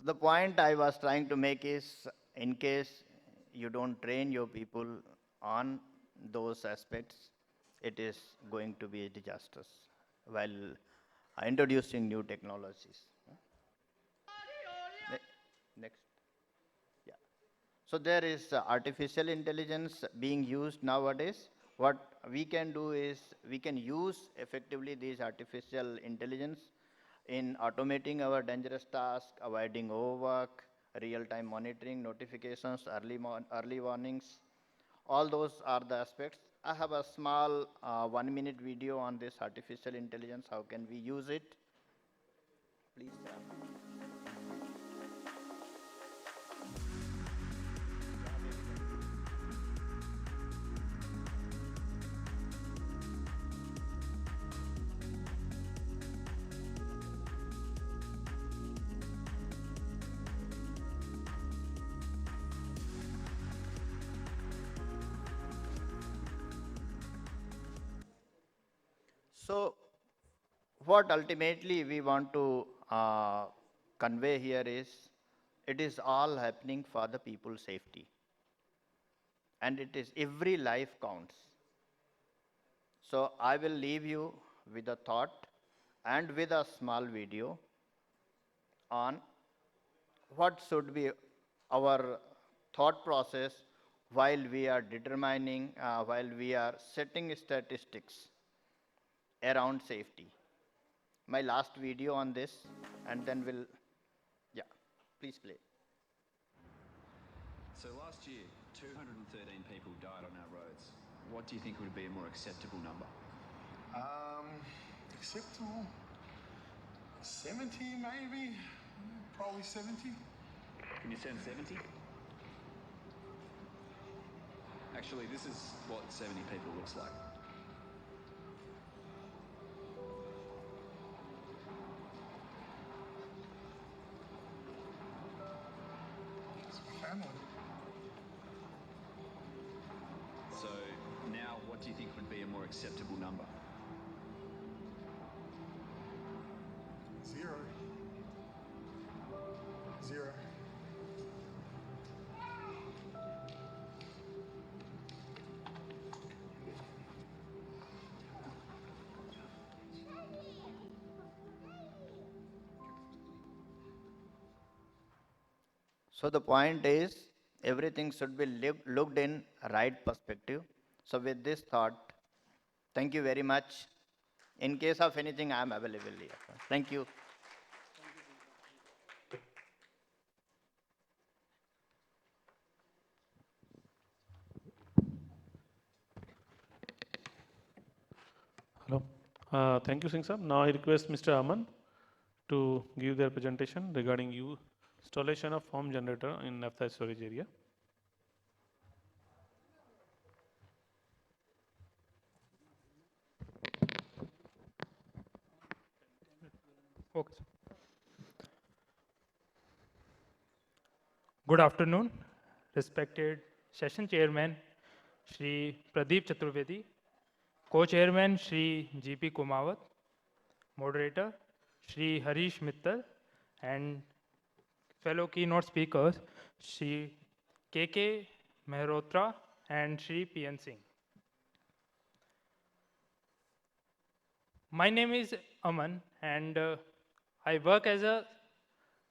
The point I was trying to make is, in case you don't train your people on those aspects, it is going to be disastrous while introducing new technologies. Next. Yeah. So there is artificial intelligence being used nowadays. What we can do is we can use effectively these artificial intelligence in automating our dangerous tasks, avoiding overwork, real-time monitoring, notifications, early warnings. All those are the aspects. I have a small 1-minute video on this artificial intelligence. How can we use it? Please. So what ultimately we want to convey here is, it is all happening for the people's safety. And it is every life counts. So I will leave you with a thought and with a small video on what should be our thought process while we are determining, while we are setting statistics around safety. My last video on this, and then we'll, yeah, please play. So last year, 213 people died on our roads. What do you think would be a more acceptable number? Acceptable? 70 maybe? Probably 70. Can you send 70? Actually, this is what 70 people looks like. It's family. So now, what do you think would be a more acceptable number? 0. 0. So the point is, everything should be looked in right perspective. So with this thought, thank you very much. In case of anything, I am available here. Thank you. Hello. Thank you, Singh sir. Now I request Mr. Aman to give their presentation regarding installation of foam generator in naphtha storage area. Okay. Good afternoon, respected session chairman Shri Pradeep Chaturvedi, co-chairman Shri GP Kumawat, moderator Shri Harish Mittal, and fellow keynote speakers Shri KK Mehrotra and Shri PN Singh. My name is Aman, and I work as a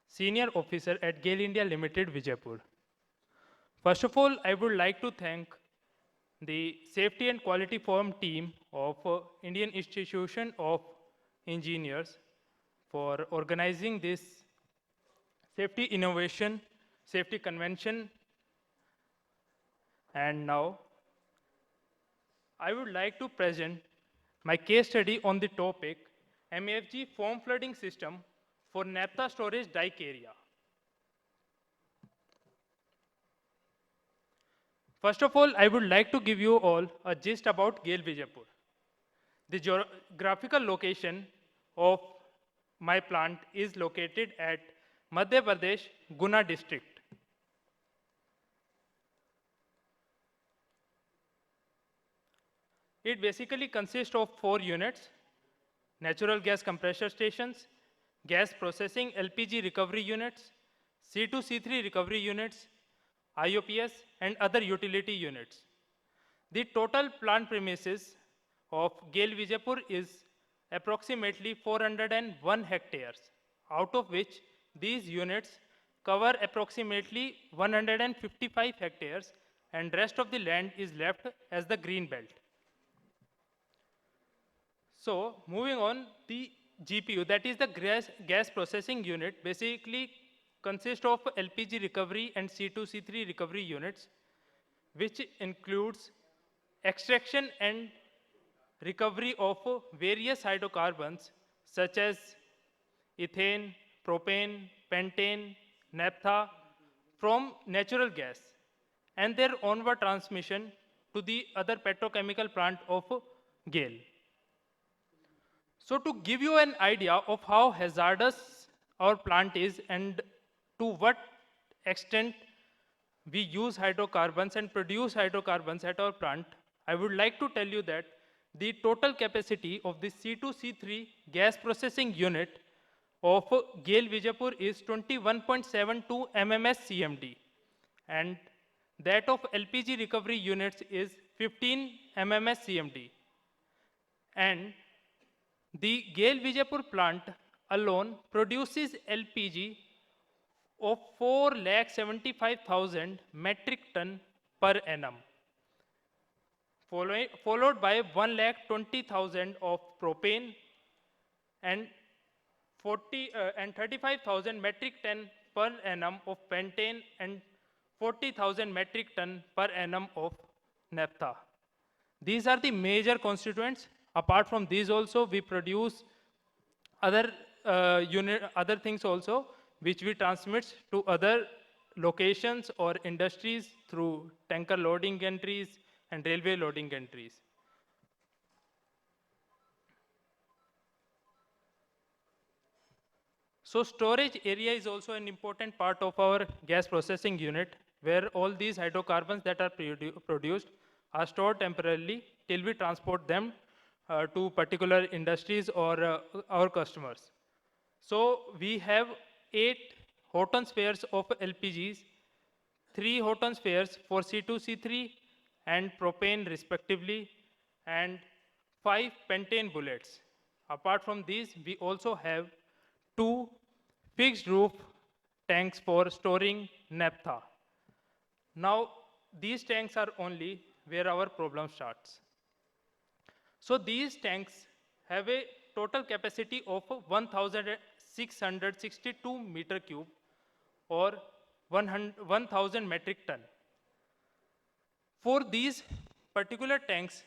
senior officer at GAIL India Limited, Vijaypur. First of all, I would like to thank the Safety and Quality Forum team of Indian Institution of Engineers for organizing this safety innovation, safety convention. And now, I would like to present my case study on the topic MFG foam flooding system for naphtha storage dike area. First of all, I would like to give you all a gist about GAIL Vijaypur. The geographical location of my plant is located at Madhya Pradesh, Guna district. It basically consists of 4 units: natural gas compressor stations, gas processing LPG recovery units, C2C3 recovery units, IOPS, and other utility units. The total plant premises of GAIL Vijaypur is approximately 401 hectares, out of which these units cover approximately 155 hectares, and rest of the land is left as the green belt. So moving on, the GPU, that is the gas processing unit, basically consists of LPG recovery and C2C3 recovery units, which includes extraction and recovery of various hydrocarbons such as ethane, propane, pentane, naphtha from natural gas, and their onward transmission to the other petrochemical plant of GAIL. So to give you an idea of how hazardous our plant is and to what extent we use hydrocarbons and produce hydrocarbons at our plant, I would like to tell you that the total capacity of the C2C3 gas processing unit of GAIL Vijaypur is 21.72 MMS CMD, and that of LPG recovery units is 15 MMS CMD. And the GAIL Vijaypur plant alone produces LPG of 4,75,000 metric ton per annum, followed by 1,20,000 of propane and 35,000 metric ton per annum of pentane and 40,000 metric ton per annum of naphtha. These are the major constituents. Apart from these also, we produce other other things also, which we transmit to other locations or industries through tanker loading entries and railway loading entries. So storage area is also an important part of our gas processing unit, where all these hydrocarbons that are produced are stored temporarily till we transport them to particular industries or our customers. So we have 8 Horton spares of LPGs, 3 Horton spares for C2, C3 and propane respectively, and 5 pentane bullets. Apart from these, we also have 2 fixed roof tanks for storing naphtha. Now, these tanks are only where our problem starts. So these tanks have a total capacity of 1,662 meter cube or 1,000 metric ton. For these particular tanks,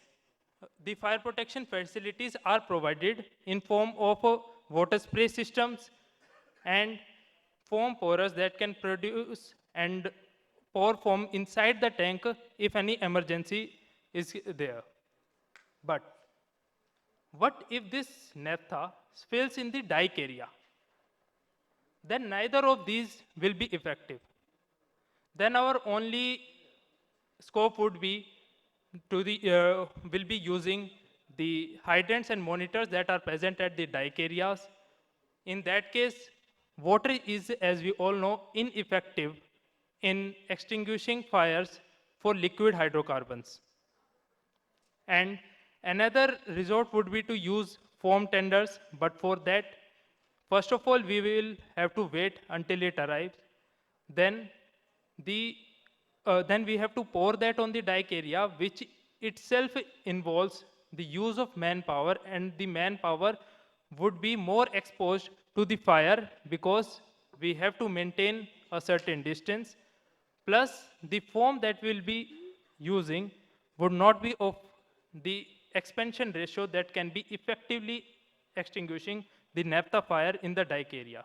the fire protection facilities are provided in form of water spray systems and foam pourers that can produce and pour foam inside the tank if any emergency is there. But what if this naphtha spills in the dike area? Then neither of these will be effective. Then our only scope would be will be using the hydrants and monitors that are present at the dike areas. In that case, water is, as we all know, ineffective in extinguishing fires for liquid hydrocarbons. And another resort would be to use foam tenders, but for that, first of all, we will have to wait until it arrives. Then then we have to pour that on the dike area, which itself involves the use of manpower, and the manpower would be more exposed to the fire because we have to maintain a certain distance. Plus, the foam that we'll be using would not be of the expansion ratio that can be effectively extinguishing the naphtha fire in the dike area.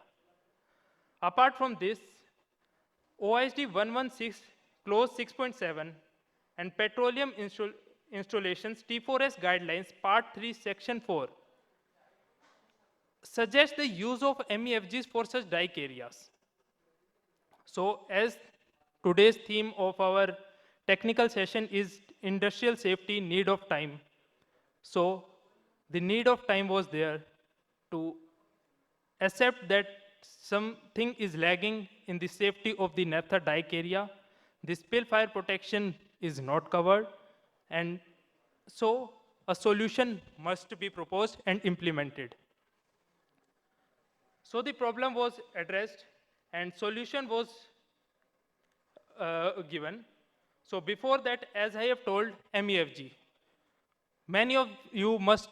Apart from this, OISD 116 clause 6.7 and petroleum installations T4S guidelines part 3 section 4 suggest the use of MEFGs for such dike areas. So as today's theme of our technical session is industrial safety, need of time. So the need of time was there to accept that something is lagging in the safety of the naphtha dike area. The spill fire protection is not covered, and so a solution must be proposed and implemented. So the problem was addressed and solution was given. So before that, as I have told, MEFG. Many of you must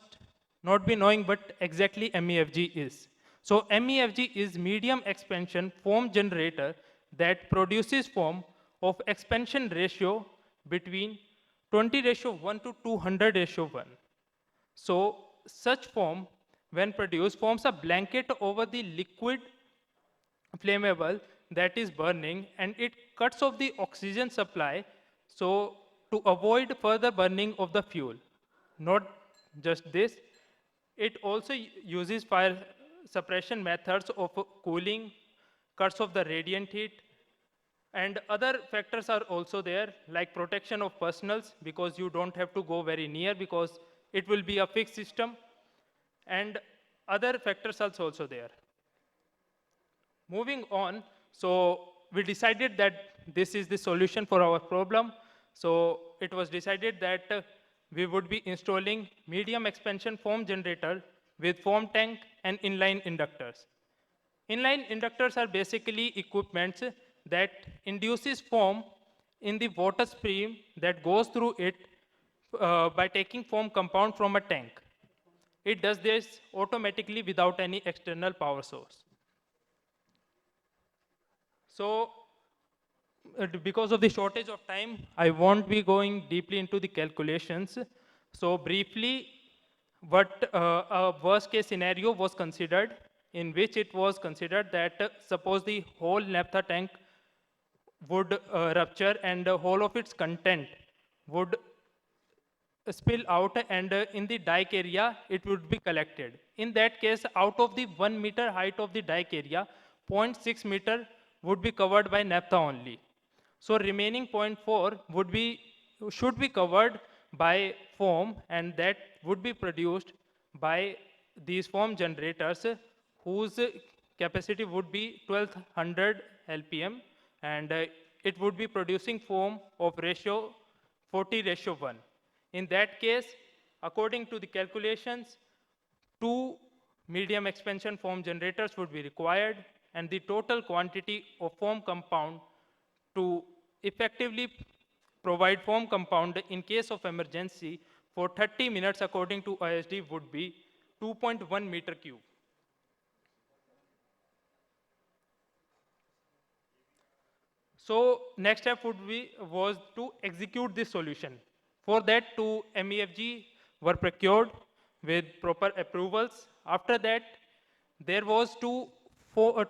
not be knowing what exactly MEFG is. So MEFG is medium expansion foam generator that produces foam of expansion ratio between 20:1 to 200:1. So such foam, when produced, forms a blanket over the liquid flammable that is burning, and it cuts off the oxygen supply so to avoid further burning of the fuel. Not just this, it also uses fire suppression methods of cooling, cuts off the radiant heat, and other factors are also there, like protection of personals, because you don't have to go very near because it will be a fixed system, and other factors are also there. Moving on, so we decided that this is the solution for our problem. So it was decided that we would be installing medium expansion foam generator with foam tank and inline inductors. Inline inductors are basically equipments that induces foam in the water stream that goes through it by taking foam compound from a tank. It does this automatically without any external power source. So because of the shortage of time, I won't be going deeply into the calculations. So briefly, what a worst case scenario was considered, in which it was considered that suppose the whole naphtha tank would rupture and the whole of its content would spill out, and in the dike area it would be collected. In that case, out of the 1 meter height of the dike area, 0.6 meter would be covered by naphtha only. So remaining 0.4 should be covered by foam, and that would be produced by these foam generators whose capacity would be 1200 lpm, and it would be producing foam of ratio 40:1. In that case, according to the calculations, 2 medium expansion foam generators would be required, and the total quantity of foam compound to effectively provide foam compound in case of emergency for 30 minutes according to ISD would be 2.1 meter cube. So next step was to execute this solution. For that, 2 MEFG were procured with proper approvals. After that, there was 2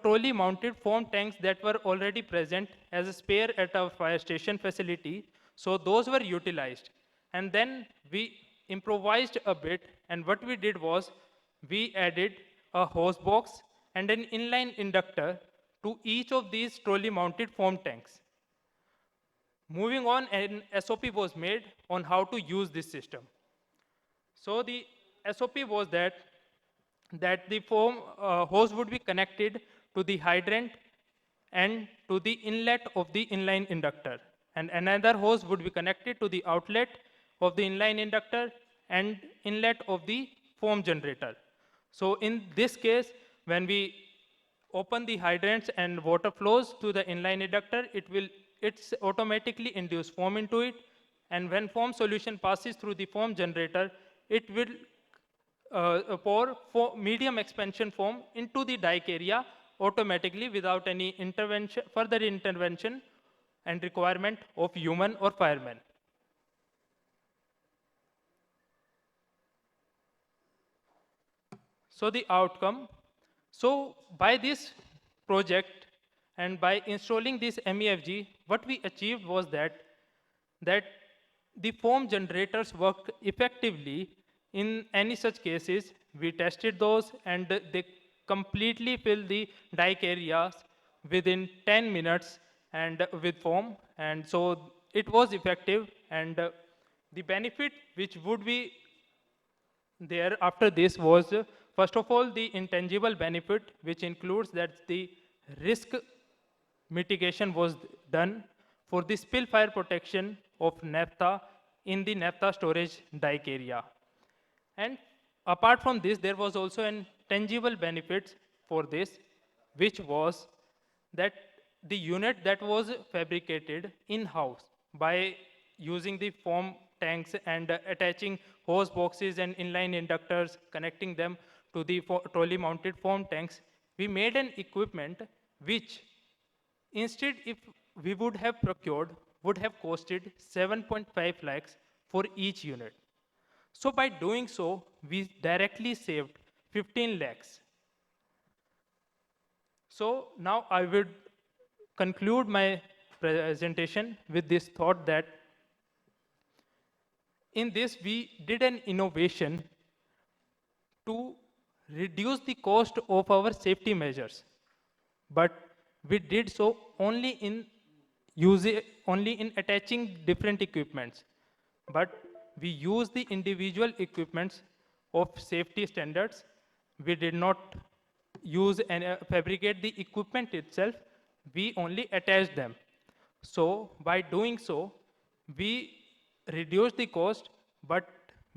trolley mounted foam tanks that were already present as a spare at our fire station facility. So those were utilized. And then we improvised a bit, and what we did was we added a hose box and an inline inductor to each of these trolley mounted foam tanks. Moving on, an SOP was made on how to use this system. So the SOP was that the foam hose would be connected to the hydrant and to the inlet of the inline inductor, and another hose would be connected to the outlet of the inline inductor and inlet of the foam generator. So in this case, when we open the hydrants and water flows to the inline inductor, it's automatically induce foam into it, and when foam solution passes through the foam generator, it will pour medium expansion foam into the dike area automatically without any further intervention and requirement of human or firemen. So the outcome, so by this project and by installing this MEFG, what we achieved was that the foam generators worked effectively in any such cases. We tested those, and they completely fill the dike areas within 10 minutes and with foam, and so it was effective. And the benefit which would be there after this was, first of all, the intangible benefit, which includes that the risk mitigation was done for the spill fire protection of naphtha in the naphtha storage dike area. And apart from this, there was also an tangible benefit for this, which was that the unit that was fabricated in-house by using the foam tanks and attaching hose boxes and inline inductors, connecting them to the trolley mounted foam tanks, we made an equipment which, instead, if we would have procured, would have costed 7.5 lakhs for each unit. So by doing so, we directly saved 15 lakhs. So now I would conclude my presentation with this thought that in this we did an innovation to reduce the cost of our safety measures, but we did so only in attaching different equipments. But we use the individual equipments of safety standards. We did not use and fabricate the equipment itself. We only attached them. So by doing so, we reduced the cost, but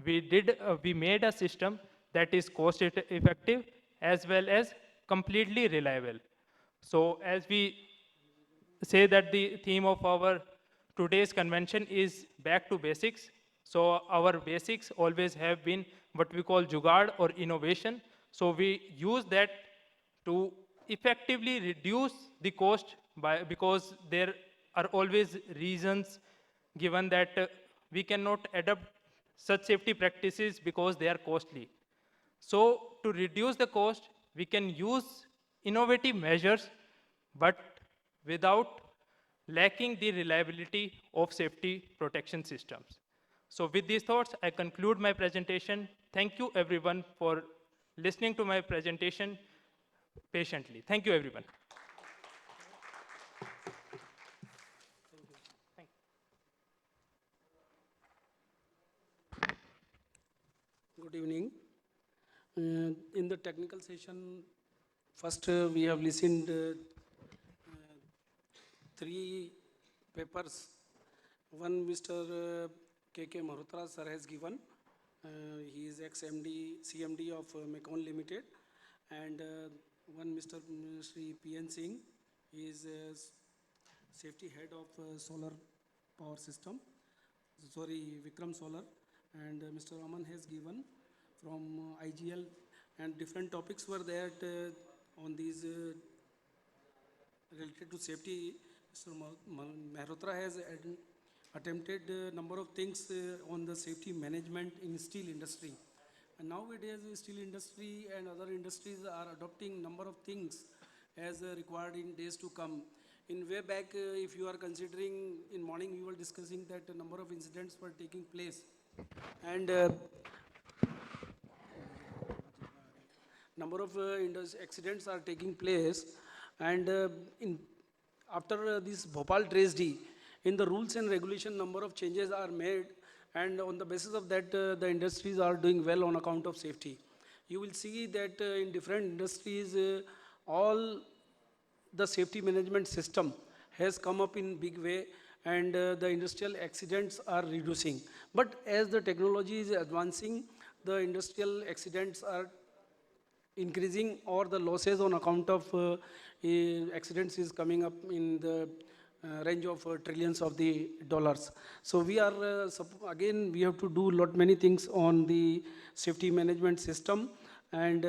we made a system that is cost effective as well as completely reliable. So as we say that the theme of our today's convention is back to basics. So our basics always have been what we call jugaad or innovation. So we use that to effectively reduce the cost because there are always reasons given that we cannot adopt such safety practices because they are costly. So to reduce the cost, we can use innovative measures, but without lacking the reliability of safety protection systems. So with these thoughts, I conclude my presentation. Thank you everyone for listening to my presentation patiently. Thank you everyone. Good evening. In the technical session, first we have listened three papers. One Mr. K.K. Malhotra sir has given. He is ex-MD, CMD of Mekon Limited. And one Mr. Sri P.N. Singh, he is safety head of solar power system. Sorry, Vikram Solar. And Mr. Aman has given from IGL, and different topics were there on these related to safety. Mr. Malhotra has attempted a number of things on the safety management in steel industry. And nowadays, steel industry and other industries are adopting number of things as required in days to come. In way back, if you are considering, in morning we were discussing that a number of incidents were taking place. And number of accidents are taking place. And after this Bhopal tragedy, in the rules and regulation, number of changes are made, and on the basis of that, the industries are doing well on account of safety. You will see that in different industries, all the safety management system has come up in big way, and the industrial accidents are reducing. But as the technology is advancing, the industrial accidents are increasing, or the losses on account of accidents is coming up in the range of trillions of the dollars. So we are, again, we have to do many things on the safety management system, and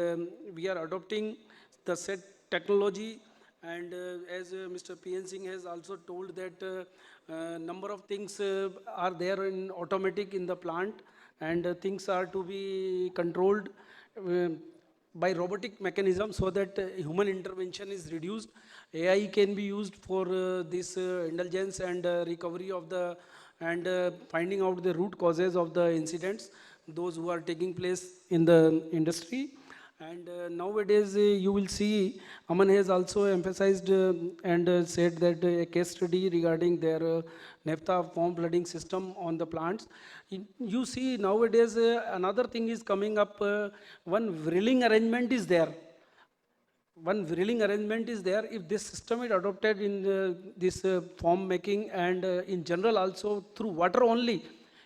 we are adopting the set technology. And as Mr. P.N. Singh has also told that number of things are there in automatic in the plant, and things are to be controlled by robotic mechanism, so that human intervention is reduced. AI can be used for this indulgence and recovery of the, and finding out the root causes of the incidents, those who are taking place in the industry. And nowadays you will see, Aman has also emphasized and said that a case study regarding their naphtha foam flooding system on the plants. You see nowadays another thing is coming up, one drilling arrangement is there. One drilling arrangement is there. If this system is adopted in this foam making, and in general also through water only,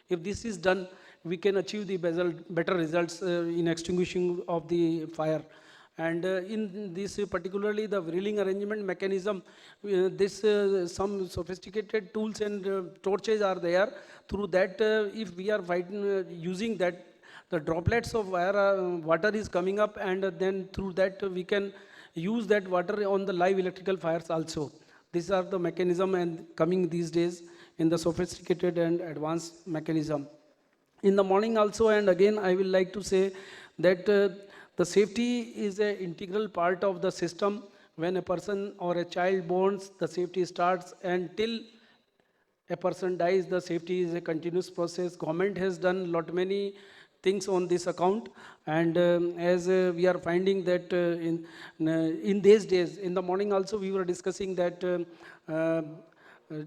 if this is done, we can achieve the better results in extinguishing of the fire. And in this particularly the drilling arrangement mechanism, this some sophisticated tools and torches are there. Through that, if we are using that, the droplets of water is coming up, and then through that we can use that water on the live electrical fires also. These are the mechanism and coming these days in the sophisticated and advanced mechanism. In the morning also, and again I will like to say that the safety is an integral part of the system. When a person or a child borns, the safety starts, and till a person dies, the safety is a continuous process. Government has done many things on this account, and as we are finding that in these days, in the morning also we were discussing that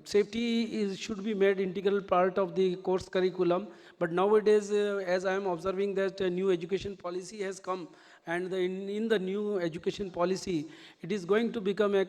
safety should be made integral part of the course curriculum. But nowadays, as I am observing that a new education policy has come, and in the new education policy, it is going to become a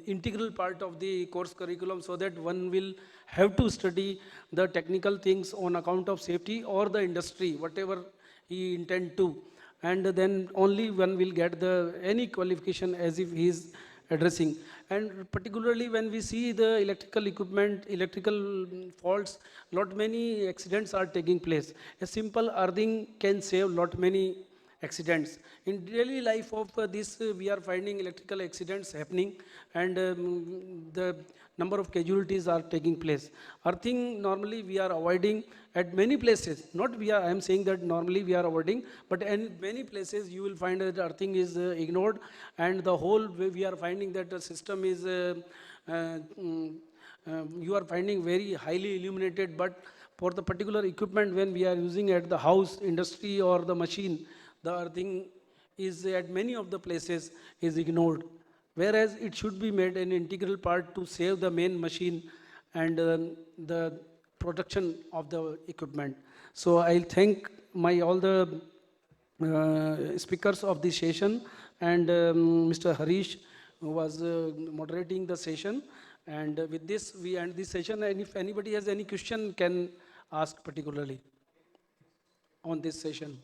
integral part of the course curriculum, so that one will have to study the technical things on account of safety or the industry, whatever he intend to. And then only one will get the any qualification as if he is addressing. And particularly when we see the electrical equipment, electrical faults, lot many accidents are taking place. A simple earthing can save lot many accidents. In daily life of this, we are finding electrical accidents happening, and the number of casualties are taking place. Earthing normally we are avoiding at many places. Not we are, I am saying that normally we are avoiding, but in many places you will find that earthing is ignored, and the whole way we are finding that the system is you are finding very highly illuminated, but for the particular equipment when we are using at the house, industry or the machine, the earthing is at many of the places is ignored. Whereas it should be made an integral part to save the main machine and the production of the equipment. So I'll thank my all the speakers of the session, and Mr. Harish, who was moderating the session. And with this, we end this session. And if anybody has any question, can ask particularly on this session.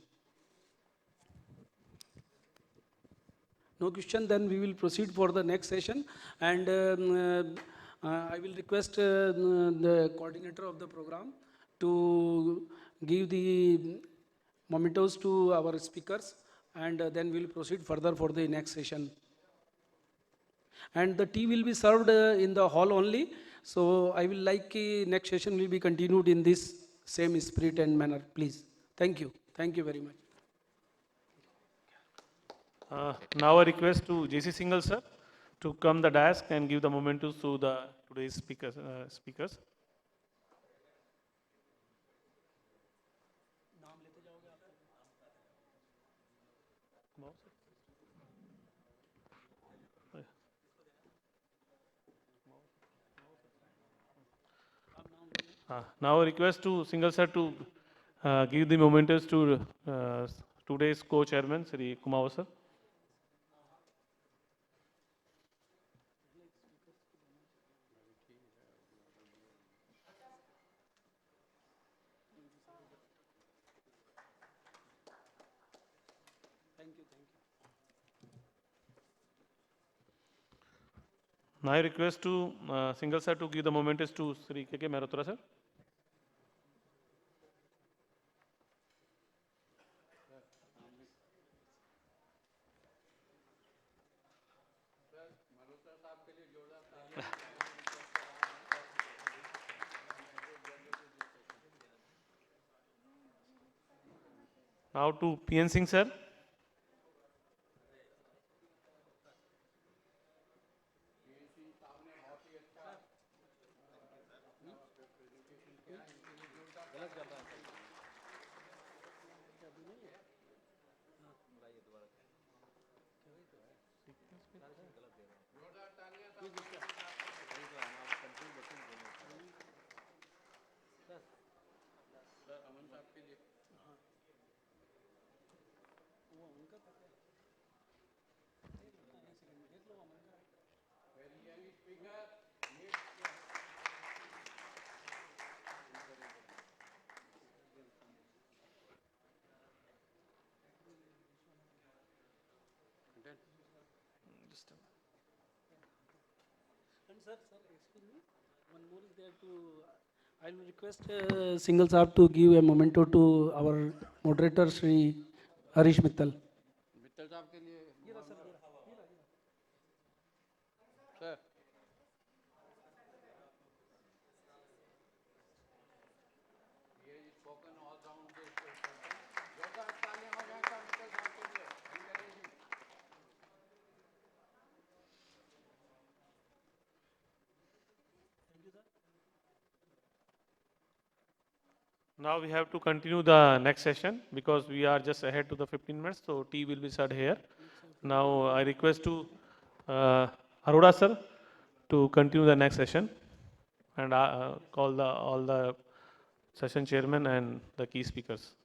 No question, then we will proceed for the next session. And I will request the coordinator of the program to give the mementos to our speakers, and then we will proceed further for the next session. And the tea will be served in the hall only. So I will like next session will be continued in this same spirit and manner, please. Thank you. Thank you very much. Now I request to JC Singhal sir to come the desk and give the mementos to the today's speakers. Now I request to Singhal sir to give the mementos to today's co-chairman Sri Kumawa sir. Now I request to Singhal sir to give the mementos to Sri K.K. Mehrotra sir. Now to PN Singh sir. And sir, excuse me, one more is there to, I will request Singhal Saab to give a memento to our moderator, Sri Harish Mittal. Mittal साहब के लिए sir ये spoken all round जोरदार तालियां हो जाए सब मित्तल साहब के लिए encouraging. Now we have to continue the next session because we are just ahead to the 15 minutes, so tea will be served here. Now I request to Arora sir to continue the next session. and call all the session chairman and the key speakers.